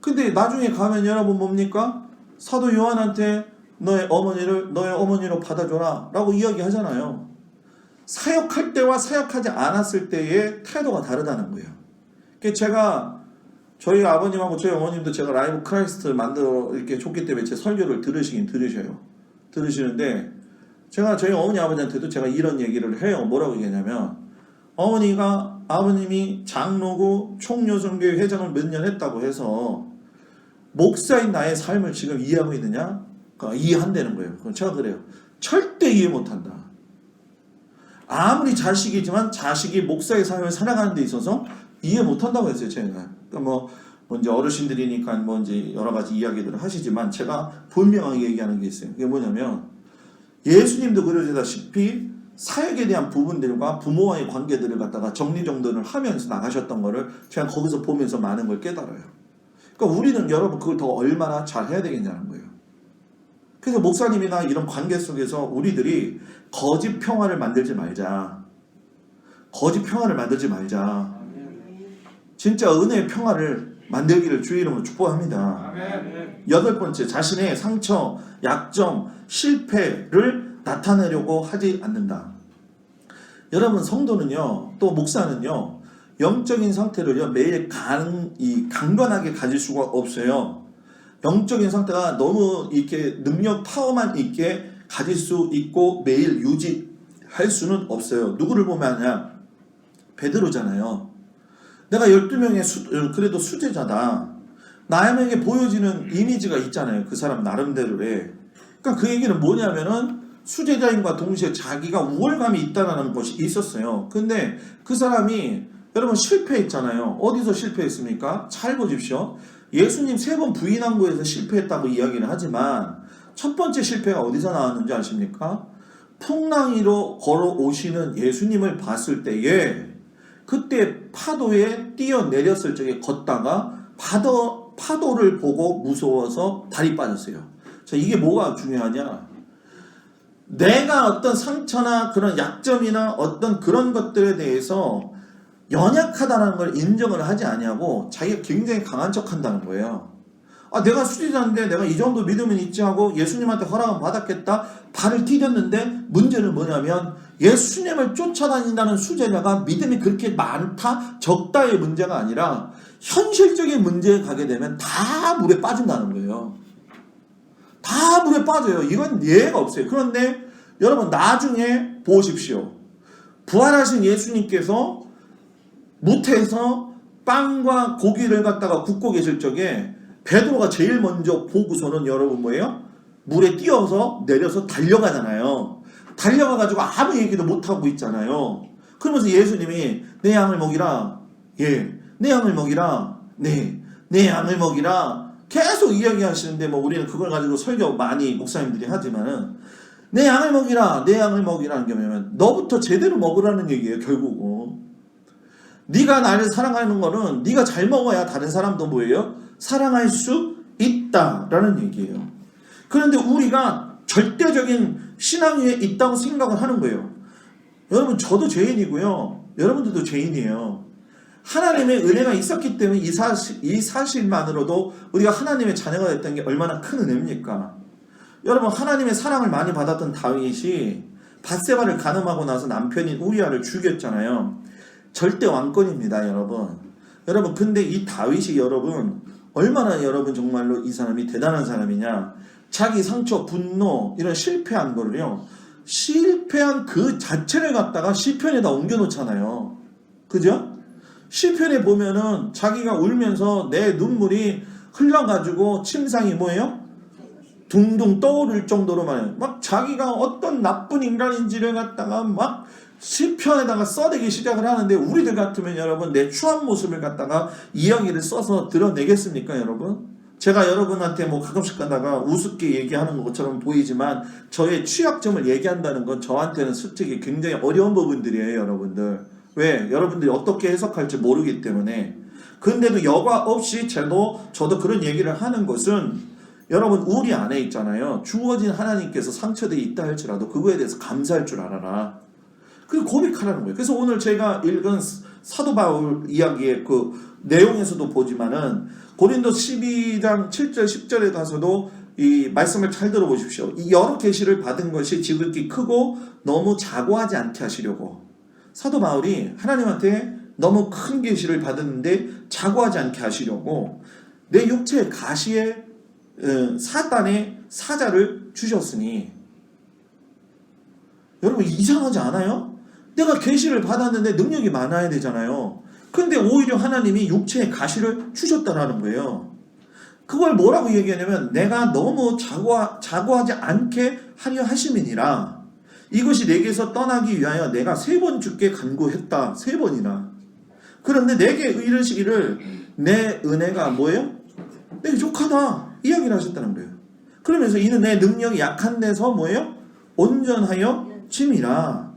근데 나중에 가면 여러분 뭡니까? 사도 요한한테 너의 어머니로 받아줘라 라고 이야기하잖아요. 사역할 때와 사역하지 않았을 때의 태도가 다르다는 거예요. 제가 저희 아버님하고 저희 어머님도 제가 라이브 크라이스트를 만들어 이렇게 줬기 때문에 제 설교를 들으시는데 제가 저희 어머니 아버지한테도 제가 이런 얘기를 해요. 뭐라고 얘기하냐면 아버님이 장로고 총요성교회 회장을 몇 년 했다고 해서 목사인 나의 삶을 지금 이해하고 있느냐? 이해한다는 거예요. 그럼 제가 그래요. 절대 이해 못한다. 아무리 자식이지만 자식이 목사의 삶을 살아가는 데 있어서 이해 못한다고 했어요. 제가. 그러니까 이제 어르신들이니까 이제 여러 가지 이야기들을 하시지만 제가 분명하게 얘기하는 게 있어요. 그게 뭐냐면 예수님도 그러시다시피 사역에 대한 부분들과 부모와의 관계들을 갖다가 정리정돈을 하면서 나가셨던 거를 제가 거기서 보면서 많은 걸 깨달아요. 그러니까 우리는 여러분 그걸 더 얼마나 잘 해야 되겠냐는 거예요. 그래서 목사님이나 이런 관계 속에서 우리들이 거짓 평화를 만들지 말자. 거짓 평화를 만들지 말자. 진짜 은혜의 평화를 만들기를 주의 이름으로 축복합니다. 아멘. 8번째, 자신의 상처, 약점, 실패를 나타내려고 하지 않는다. 여러분 성도는요, 또 목사는요, 영적인 상태를요 매일 강건하게 가질 수가 없어요. 영적인 상태가 너무 이렇게 능력 파워만 있게 가질 수 있고 매일 유지할 수는 없어요. 누구를 보면 하냐? 베드로잖아요. 내가 12명의 그래도 수제자다. 나에게 보여지는 이미지가 있잖아요. 그 사람 나름대로의. 그러니까 그 얘기는 뭐냐면은 수제자인과 동시에 자기가 우월감이 있다는 것이 있었어요. 근데 그 사람이 여러분 실패했잖아요. 어디서 실패했습니까? 잘 보십시오. 예수님 3번 부인한 거에서 실패했다고 이야기를 하지만 첫 번째 실패가 어디서 나왔는지 아십니까? 풍랑이로 걸어오시는 예수님을 봤을 때에 그때 파도에 뛰어내렸을 적에 걷다가 파도를 보고 무서워서 발이 빠졌어요. 자, 이게 뭐가 중요하냐? 내가 어떤 상처나 그런 약점이나 어떤 그런 것들에 대해서 연약하다는 걸 인정을 하지 아니하고 자기가 굉장히 강한 척 한다는 거예요. 아, 내가 수제자인데 내가 이 정도 믿음은 있지 하고 예수님한테 허락은 받았겠다. 발을 디뎠는데 문제는 뭐냐면 예수님을 쫓아다닌다는 수제자가 믿음이 그렇게 많다 적다의 문제가 아니라 현실적인 문제에 가게 되면 다 물에 빠진다는 거예요. 다 물에 빠져요. 이건 예외가 없어요. 그런데 여러분 나중에 보십시오. 부활하신 예수님께서 무태에서 빵과 고기를 갖다가 굽고 계실 적에 베드로가 제일 먼저 보고서는 여러분 뭐예요? 물에 뛰어서 내려서 달려가잖아요. 달려가가지고 아무 얘기도 못하고 있잖아요. 그러면서 예수님이 내 양을 먹이라. 예, 내 양을 먹이라. 네, 내 양을 먹이라. 계속 이야기하시는데 뭐 우리는 그걸 가지고 설교 많이 목사님들이 하지만은 내 양을 먹이라. 내 양을 먹이라는 게 뭐냐면 너부터 제대로 먹으라는 얘기예요. 결국은. 네가 나를 사랑하는 거는 네가 잘 먹어야 다른 사람도 뭐예요? 사랑할 수 있다라는 얘기예요. 그런데 우리가 절대적인 신앙 위에 있다고 생각을 하는 거예요. 여러분 저도 죄인이고요. 여러분들도 죄인이에요. 하나님의 은혜가 있었기 때문에 이 사실만으로도 우리가 하나님의 자녀가 됐다는 게 얼마나 큰 은혜입니까? 여러분 하나님의 사랑을 많이 받았던 다윗이 밧세바를 간음하고 나서 남편인 우리아를 죽였잖아요. 절대 왕권입니다, 여러분. 여러분 근데 이 다윗이 여러분 얼마나 여러분 정말로 이 사람이 대단한 사람이냐? 자기 상처, 분노 이런 실패한 거를요. 실패한 그 자체를 갖다가 시편에다 옮겨놓잖아요. 그죠? 시편에 보면은 자기가 울면서 내 눈물이 흘러가지고 침상이 뭐예요? 둥둥 떠오를 정도로만 막 자기가 어떤 나쁜 인간인지를 갖다가 막 시편에다가 써내기 시작을 하는데 우리들 같으면 여러분 내 추한 모습을 갖다가 이야기를 써서 드러내겠습니까 여러분? 제가 여러분한테 뭐 가끔씩 가다가 우습게 얘기하는 것처럼 보이지만 저의 취약점을 얘기한다는 건 저한테는 솔직히 굉장히 어려운 부분들이에요 여러분들. 왜? 여러분들이 어떻게 해석할지 모르기 때문에. 근데도 여과 없이 저도 그런 얘기를 하는 것은 여러분 우리 안에 있잖아요. 주어진 하나님께서 상처들이 있다 할지라도 그거에 대해서 감사할 줄 알아라. 그리고 고백하라는 거예요. 그래서 오늘 제가 읽은 사도 바울 이야기의 그 내용에서도 보지만은 고린도 12장 7절 10절에 가서도 이 말씀을 잘 들어보십시오. 이 여러 계시를 받은 것이 지극히 크고 너무 자고하지 않게 하시려고. 사도 바울이 하나님한테 너무 큰 계시를 받았는데 자고하지 않게 하시려고 내 육체의 가시에 사단의 사자를 주셨으니. 여러분 이상하지 않아요? 내가 계시를 받았는데 능력이 많아야 되잖아요. 근데 오히려 하나님이 육체의 가시를 주셨다라는 거예요. 그걸 뭐라고 얘기하냐면 내가 너무 자고하지 않게 하려 하심이니라. 이것이 내게서 떠나기 위하여 내가 3번 주께 간구했다. 3번이나. 그런데 내게 이르시기를 내 은혜가 뭐예요? 내게 족하다. 이야기를 하셨다는 거예요. 그러면서 이는 내 능력이 약한 데서 뭐예요? 온전하여 짐이라.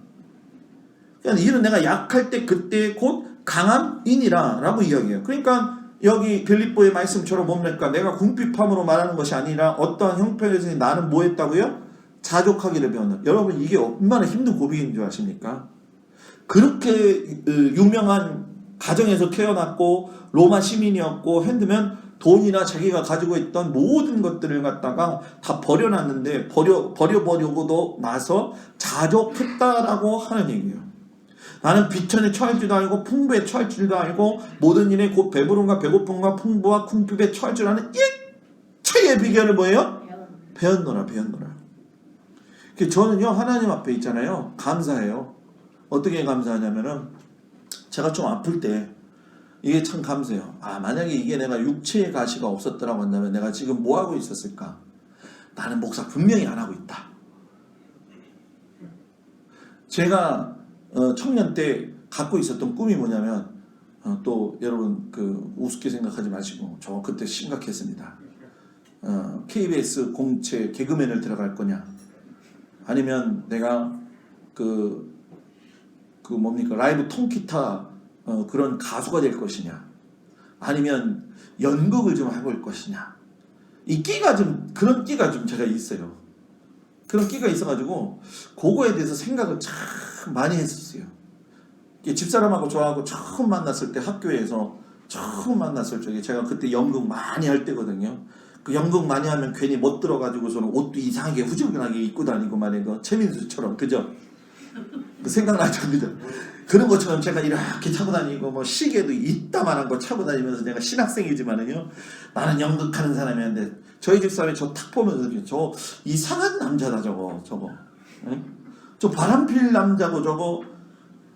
그러니까 이는 내가 약할 때 그때 곧 강함이니라 라고 이야기해요. 그러니까 여기 빌립보의 말씀처럼 뭡니까? 내가 궁핍함으로 말하는 것이 아니라 어떠한 형편에서 나는 뭐 했다고요? 자족하기를 배웠다. 여러분 이게 얼마나 힘든 고백인 줄 아십니까? 그렇게 유명한 가정에서 태어났고 로마 시민이었고 했으면 돈이나 자기가 가지고 있던 모든 것들을 갖다가 다 버려놨는데 버려버리고도 나서 자족했다라고 하는 얘기예요. 나는 비천에 처할 줄도 알고 풍부에 처할 줄도 알고 모든 일에 곧 배부름과 배고픔과 풍부와 궁핍에 처할 줄 아는 일체의 비결을 뭐예요? 배웠노라. 저는요 하나님 앞에 있잖아요. 감사해요. 어떻게 감사하냐면은 제가 좀 아플 때 이게 참 감사해요. 만약에 이게 내가 육체의 가시가 없었더라고 한다면 내가 지금 뭐 하고 있었을까? 나는 목사 분명히 안 하고 있다. 제가 청년 때 갖고 있었던 꿈이 뭐냐면 또 여러분 우습게 생각하지 마시고 저 그때 심각했습니다. KBS 공채 개그맨을 들어갈 거냐 아니면 내가 뭡니까 라이브 통기타 그런 가수가 될 것이냐 아니면 연극을 좀 해볼 것이냐 이 끼가 좀 그런 끼가 좀 제가 있어요. 그런 끼가 있어가지고 그거에 대해서 생각을 참 많이 했었어요. 집사람하고 저하고 처음 만났을 때 학교에서 처음 만났을 적에 제가 그때 연극 많이 할 때거든요. 그 연극 많이 하면 괜히 못 들어가지고서는 옷도 이상하게 후줄근하게 입고 다니고 말이에요. 최민수처럼 그죠? 그 생각나죠, 그죠? 그런 것처럼 제가 이렇게 차고 다니고 뭐 시계도 이따만한 거 차고 다니면서 내가 신학생이지만은요 나는 연극하는 사람이었는데 저희 집사람이 저 탁 보면서 저 이상한 남자다 저거 응? 저 바람필 남자고 저거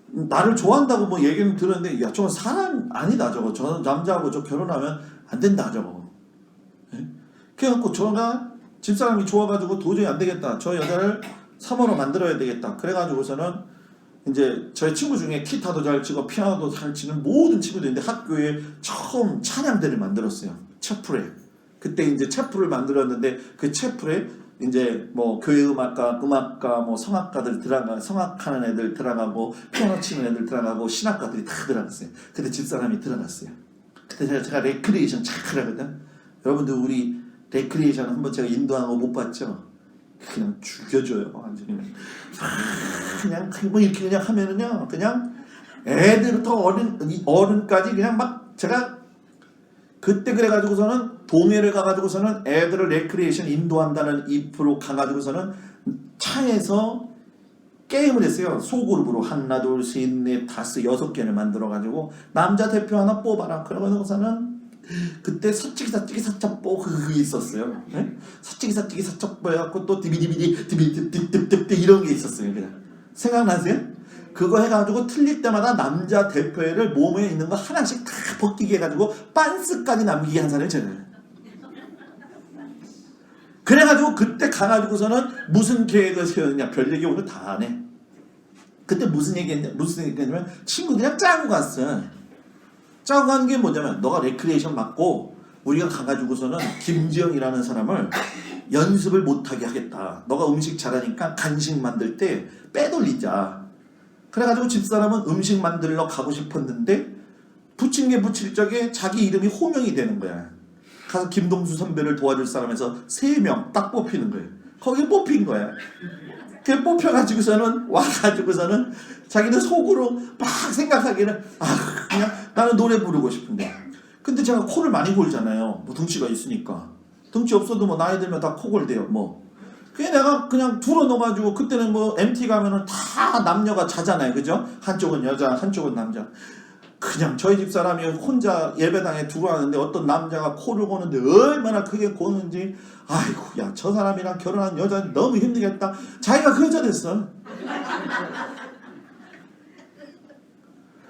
나를 좋아한다고 뭐 얘기는 들었는데 야 저건 사람 아니다 저거 저 남자하고 저 결혼하면 안 된다 저거 그래갖고 저가 집사람이 좋아가지고 도저히 안 되겠다 저 여자를 사모로 만들어야 되겠다 그래가지고서는 이제 저희 친구 중에 기타도 잘 치고 피아노도 잘 치는 모든 친구들인데 학교에 처음 찬양대를 만들었어요. 채플에 그때 이제 채플을 만들었는데 그 채플에 이제 뭐 교회 음악가 뭐 성악가들 성악하는 애들 들어가고 피아노 치는 애들 들어가고 신학가들이 다 들어갔어요. 근데 집사람이 들어갔어요. 그때 제가 레크리에이션 잘하거든. 여러분들 우리 레크리에이션 한번 제가 인도한 거 못 봤죠? 그냥 죽여줘요. 완전히 그냥 뭐 이렇게 그냥 하면은요 그냥 애들부터 어른까지 그냥 막 제가 그때 그래가지고서는 동해를 가가지고서는 애들을 레크리에이션 인도한다는 입으로 가가지고서는 차에서 게임을 했어요. 소그룹으로 하나 둘 셋 넷 다섯 6개를 만들어가지고 남자 대표 하나 뽑아라. 그러고서는 그때 사찌기 사첩보 그게 있었어요. 네? 사찌기 사첩보 해갖고 또 디비디비디 이런 게 있었어요. 그냥 생각나세요? 그거 해가지고 틀릴 때마다 남자 대표회를 몸에 있는 거 하나씩 다 벗기게 해가지고 빤스까지 남기게 한 사람이 저예요. 그래가지고 그때 가가지고서는 무슨 계획을 세웠냐 별 얘기 오늘 다 안 해. 그때 무슨 얘기했냐면 친구들이랑 짜고 갔어. 짜고 간 게 뭐냐면 너가 레크리에이션 맡고 우리가 가가지고서는 김지영이라는 사람을 연습을 못하게 하겠다. 너가 음식 잘하니까 간식 만들 때 빼돌리자. 그래가지고 집사람은 음식 만들러 가고 싶었는데 부침개 부칠 적에 자기 이름이 호명이 되는 거야. 가서 김동수 선배를 도와줄 사람에서 3명 딱 뽑히는 거예요. 거기 뽑힌 거야. 그 뽑혀가지고서는 와가지고서는 자기는 속으로 막 생각하기는 그냥 나는 노래 부르고 싶은데 근데 제가 코를 많이 골잖아요. 뭐 덩치가 있으니까 덩치 없어도 뭐 나이 들면 다 코 골대요. 뭐 그게 내가 그냥 불어 넣어가지고 그때는 뭐 MT 가면은 다 남녀가 자잖아요. 그죠? 한쪽은 여자 한쪽은 남자. 그냥 저희 집사람이 혼자 예배당에 들어왔는데 어떤 남자가 코를 고는데 얼마나 크게 고는지 아이고 야 저 사람이랑 결혼한 여자 너무 힘들겠다. 자기가 그 여자 됐어.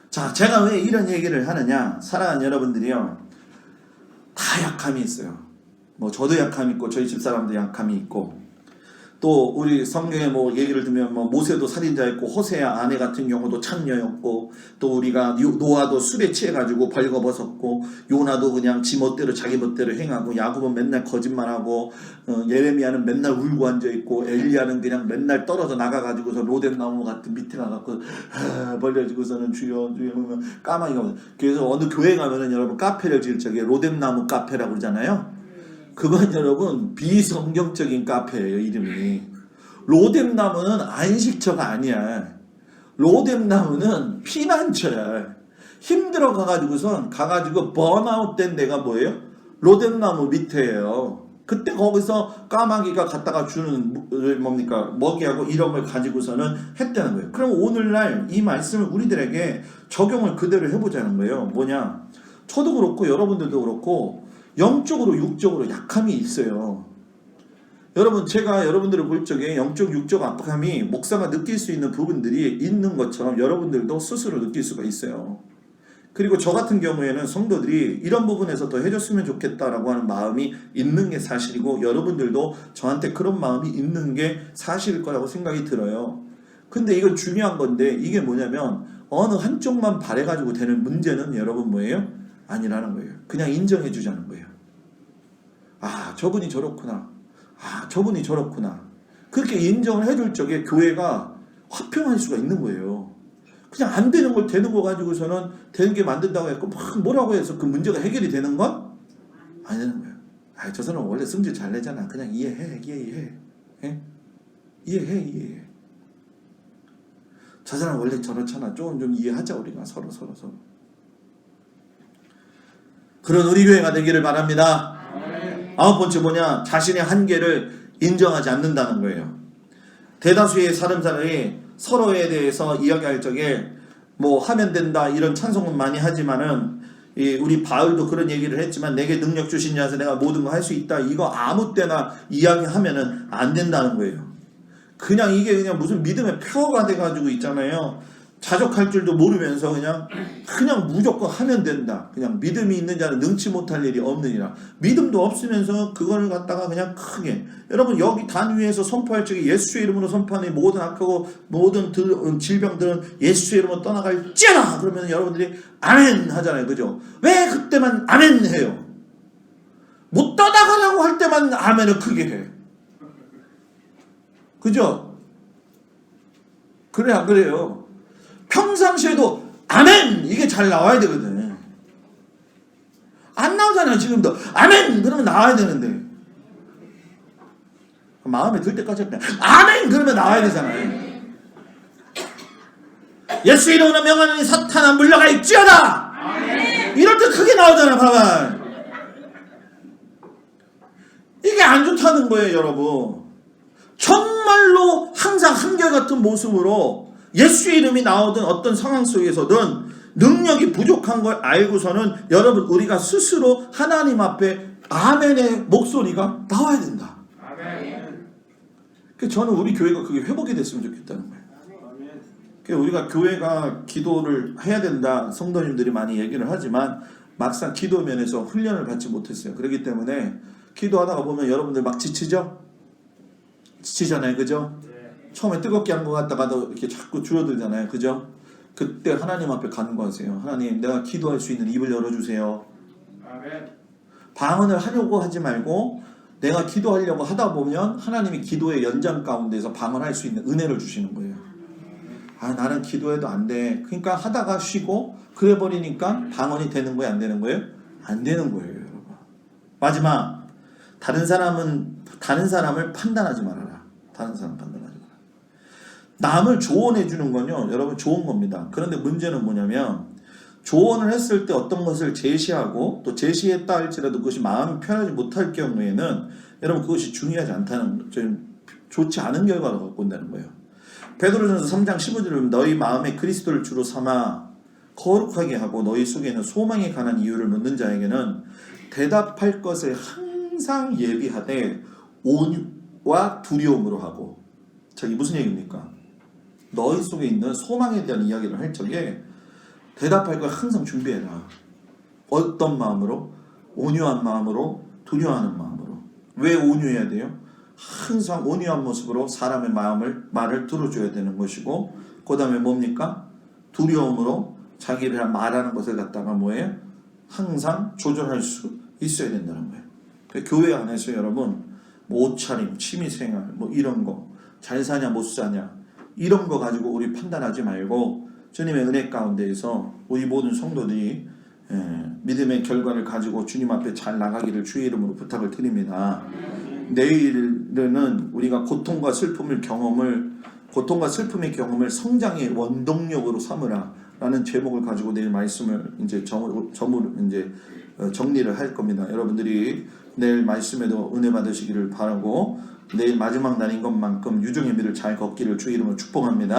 자 제가 왜 이런 얘기를 하느냐. 사랑하는 여러분들이요 다 약함이 있어요. 뭐 저도 약함이 있고 저희 집사람도 약함이 있고 또 우리 성경에 뭐 얘기를 들면 뭐 모세도 살인자였고 호세아 아내 같은 경우도 창녀였고 또 우리가 노아도 술에 취해가지고 벌거벗었고 요나도 그냥 지 멋대로 자기 멋대로 행하고 야곱은 맨날 거짓말하고 예레미야는 맨날 울고 앉아있고 엘리야는 그냥 맨날 떨어져 나가가지고서 로뎀나무 같은 밑에 가갖고 벌려지고서는 주여 주여 하면 까마귀가 오면. 그래서 어느 교회 가면은 여러분 카페를 지을 적에 로뎀나무 카페라고 그러잖아요. 그건 여러분 비성경적인 카페예요. 이름이 로뎀나무는 안식처가 아니야. 로뎀나무는 피난처야. 힘들어 가가지고 번아웃 된 데가 뭐예요? 로뎀나무 밑에예요. 그때 거기서 까마귀가 갖다가 주는 뭡니까 먹이하고 이런 걸 가지고서는 했다는 거예요. 그럼 오늘날 이 말씀을 우리들에게 적용을 그대로 해보자는 거예요. 뭐냐? 저도 그렇고 여러분들도 그렇고 영적으로 육적으로 약함이 있어요. 여러분 제가 여러분들을 볼 적에 영적 육적 압박함이 목사가 느낄 수 있는 부분들이 있는 것처럼 여러분들도 스스로 느낄 수가 있어요. 그리고 저 같은 경우에는 성도들이 이런 부분에서 더 해줬으면 좋겠다라고 하는 마음이 있는 게 사실이고 여러분들도 저한테 그런 마음이 있는 게 사실일 거라고 생각이 들어요. 근데 이건 중요한 건데 이게 뭐냐면 어느 한쪽만 바래가지고 되는 문제는 여러분 뭐예요? 아니라는 거예요. 그냥 인정해 주자는 거예요. 아 저분이 저렇구나. 아 저분이 저렇구나. 그렇게 인정을 해줄 적에 교회가 화평할 수가 있는 거예요. 그냥 안 되는 걸 되는 거 가지고서는 되는 게 만든다고 했고 막 뭐라고 해서 그 문제가 해결이 되는 건 아니라는 거예요. 아 저 사람 원래 성질 잘 내잖아. 그냥 이해해. 예? 이해해. 저 사람 원래 저렇잖아. 좀 이해하자 우리가 서로. 그런 우리 교회가 되기를 바랍니다. 아홉 번째 뭐냐? 자신의 한계를 인정하지 않는다는 거예요. 대다수의 사람들이 서로에 대해서 이야기할 적에 뭐 하면 된다 이런 찬송은 많이 하지만은 우리 바울도 그런 얘기를 했지만 내게 능력 주신 자에서 내가 모든 거 할 수 있다 이거 아무 때나 이야기하면은 안 된다는 거예요. 그냥 이게 그냥 무슨 믿음의 표어가 돼가지고 있잖아요. 자족할 줄도 모르면서 그냥 무조건 하면 된다. 그냥 믿음이 있는 자는 능치 못할 일이 없느니라. 믿음도 없으면서 그거를 갖다가 그냥 크게 여러분 여기 단 위에서 선포할 적에 예수의 이름으로 선포하는 모든 악하고 모든 질병들은 예수의 이름으로 떠나갈지어다. 그러면 여러분들이 아멘 하잖아요. 그죠? 왜 그때만 아멘 해요? 못 떠나가라고 할 때만 아멘을 크게 해. 그죠? 그래 안 그래요? 평상시에도 아멘 이게 잘 나와야 되거든. 안 나오잖아요. 지금도 아멘 그러면 나와야 되는데 마음에 들 때까지 그냥 아멘 그러면 나와야 되잖아요. 예수 이름으로 명하노니 사탄아 물러갈지어다. 아멘. 이럴 때 크게 나오잖아. 봐봐. 이게 안 좋다는 거예요. 여러분 정말로 항상 한결같은 모습으로 예수의 이름이 나오던 어떤 상황 속에서든 능력이 부족한 걸 알고서는 여러분 우리가 스스로 하나님 앞에 아멘의 목소리가 나와야 된다. 아멘. 그래서 저는 우리 교회가 그게 회복이 됐으면 좋겠다는 거예요. 그래서 우리가 교회가 기도를 해야 된다 성도님들이 많이 얘기를 하지만 막상 기도 면에서 훈련을 받지 못했어요. 그렇기 때문에 기도하다가 보면 여러분들 막 지치잖아요. 그죠? 처음에 뜨겁게 한 것 같다가도 이렇게 자꾸 줄어들잖아요. 그죠? 그때 하나님 앞에 간구하세요. 하나님 내가 기도할 수 있는 입을 열어주세요. 아멘. 방언을 하려고 하지 말고 내가 기도하려고 하다 보면 하나님이 기도의 연장 가운데서 방언할 수 있는 은혜를 주시는 거예요. 아 나는 기도해도 안 돼. 그러니까 하다가 쉬고 그래 버리니까 방언이 되는 거예요? 안 되는 거예요? 안 되는 거예요. 여러분. 마지막 다른 사람을 판단하지 말아라. 다른 사람 판단하지 말아라. 남을 조언해 주는 건요 여러분 좋은 겁니다. 그런데 문제는 뭐냐면 조언을 했을 때 어떤 것을 제시하고 또 제시했다 할지라도 그것이 마음이 편하지 못할 경우에는 여러분 그것이 중요하지 않다는 좀 좋지 않은 결과를 갖고 온다는 거예요. 베드로전서 3장 15절에 보면 너희 마음에 그리스도를 주로 삼아 거룩하게 하고 너희 속에 있는 소망에 관한 이유를 묻는 자에게는 대답할 것을 항상 예비하되 온유와 두려움으로 하고. 자, 이게 무슨 얘기입니까? 너희 속에 있는 소망에 대한 이야기를 할 적에 대답할 걸 항상 준비해라. 어떤 마음으로? 온유한 마음으로, 두려워하는 마음으로. 왜 온유해야 돼요? 항상 온유한 모습으로 사람의 말을 들어줘야 되는 것이고, 그 다음에 뭡니까? 두려움으로 자기를 말하는 것을 갖다가 뭐예요? 항상 조절할 수 있어야 된다는 거예요. 교회 안에서 여러분 뭐 옷차림, 취미생활 뭐 이런 거 잘 사냐 못 사냐 이런 거 가지고 우리 판단하지 말고 주님의 은혜 가운데에서 우리 모든 성도들이 믿음의 결과를 가지고 주님 앞에 잘 나가기를 주의 이름으로 부탁을 드립니다. 내일은 우리가 고통과 슬픔의 경험을 성장의 원동력으로 삼으라 라는 제목을 가지고 내일 말씀을 이제 정리를 할 겁니다. 여러분들이 내일 말씀에도 은혜 받으시기를 바라고, 내일 마지막 날인 것만큼 유종의 미를 잘 걷기를 주의 이름으로 축복합니다.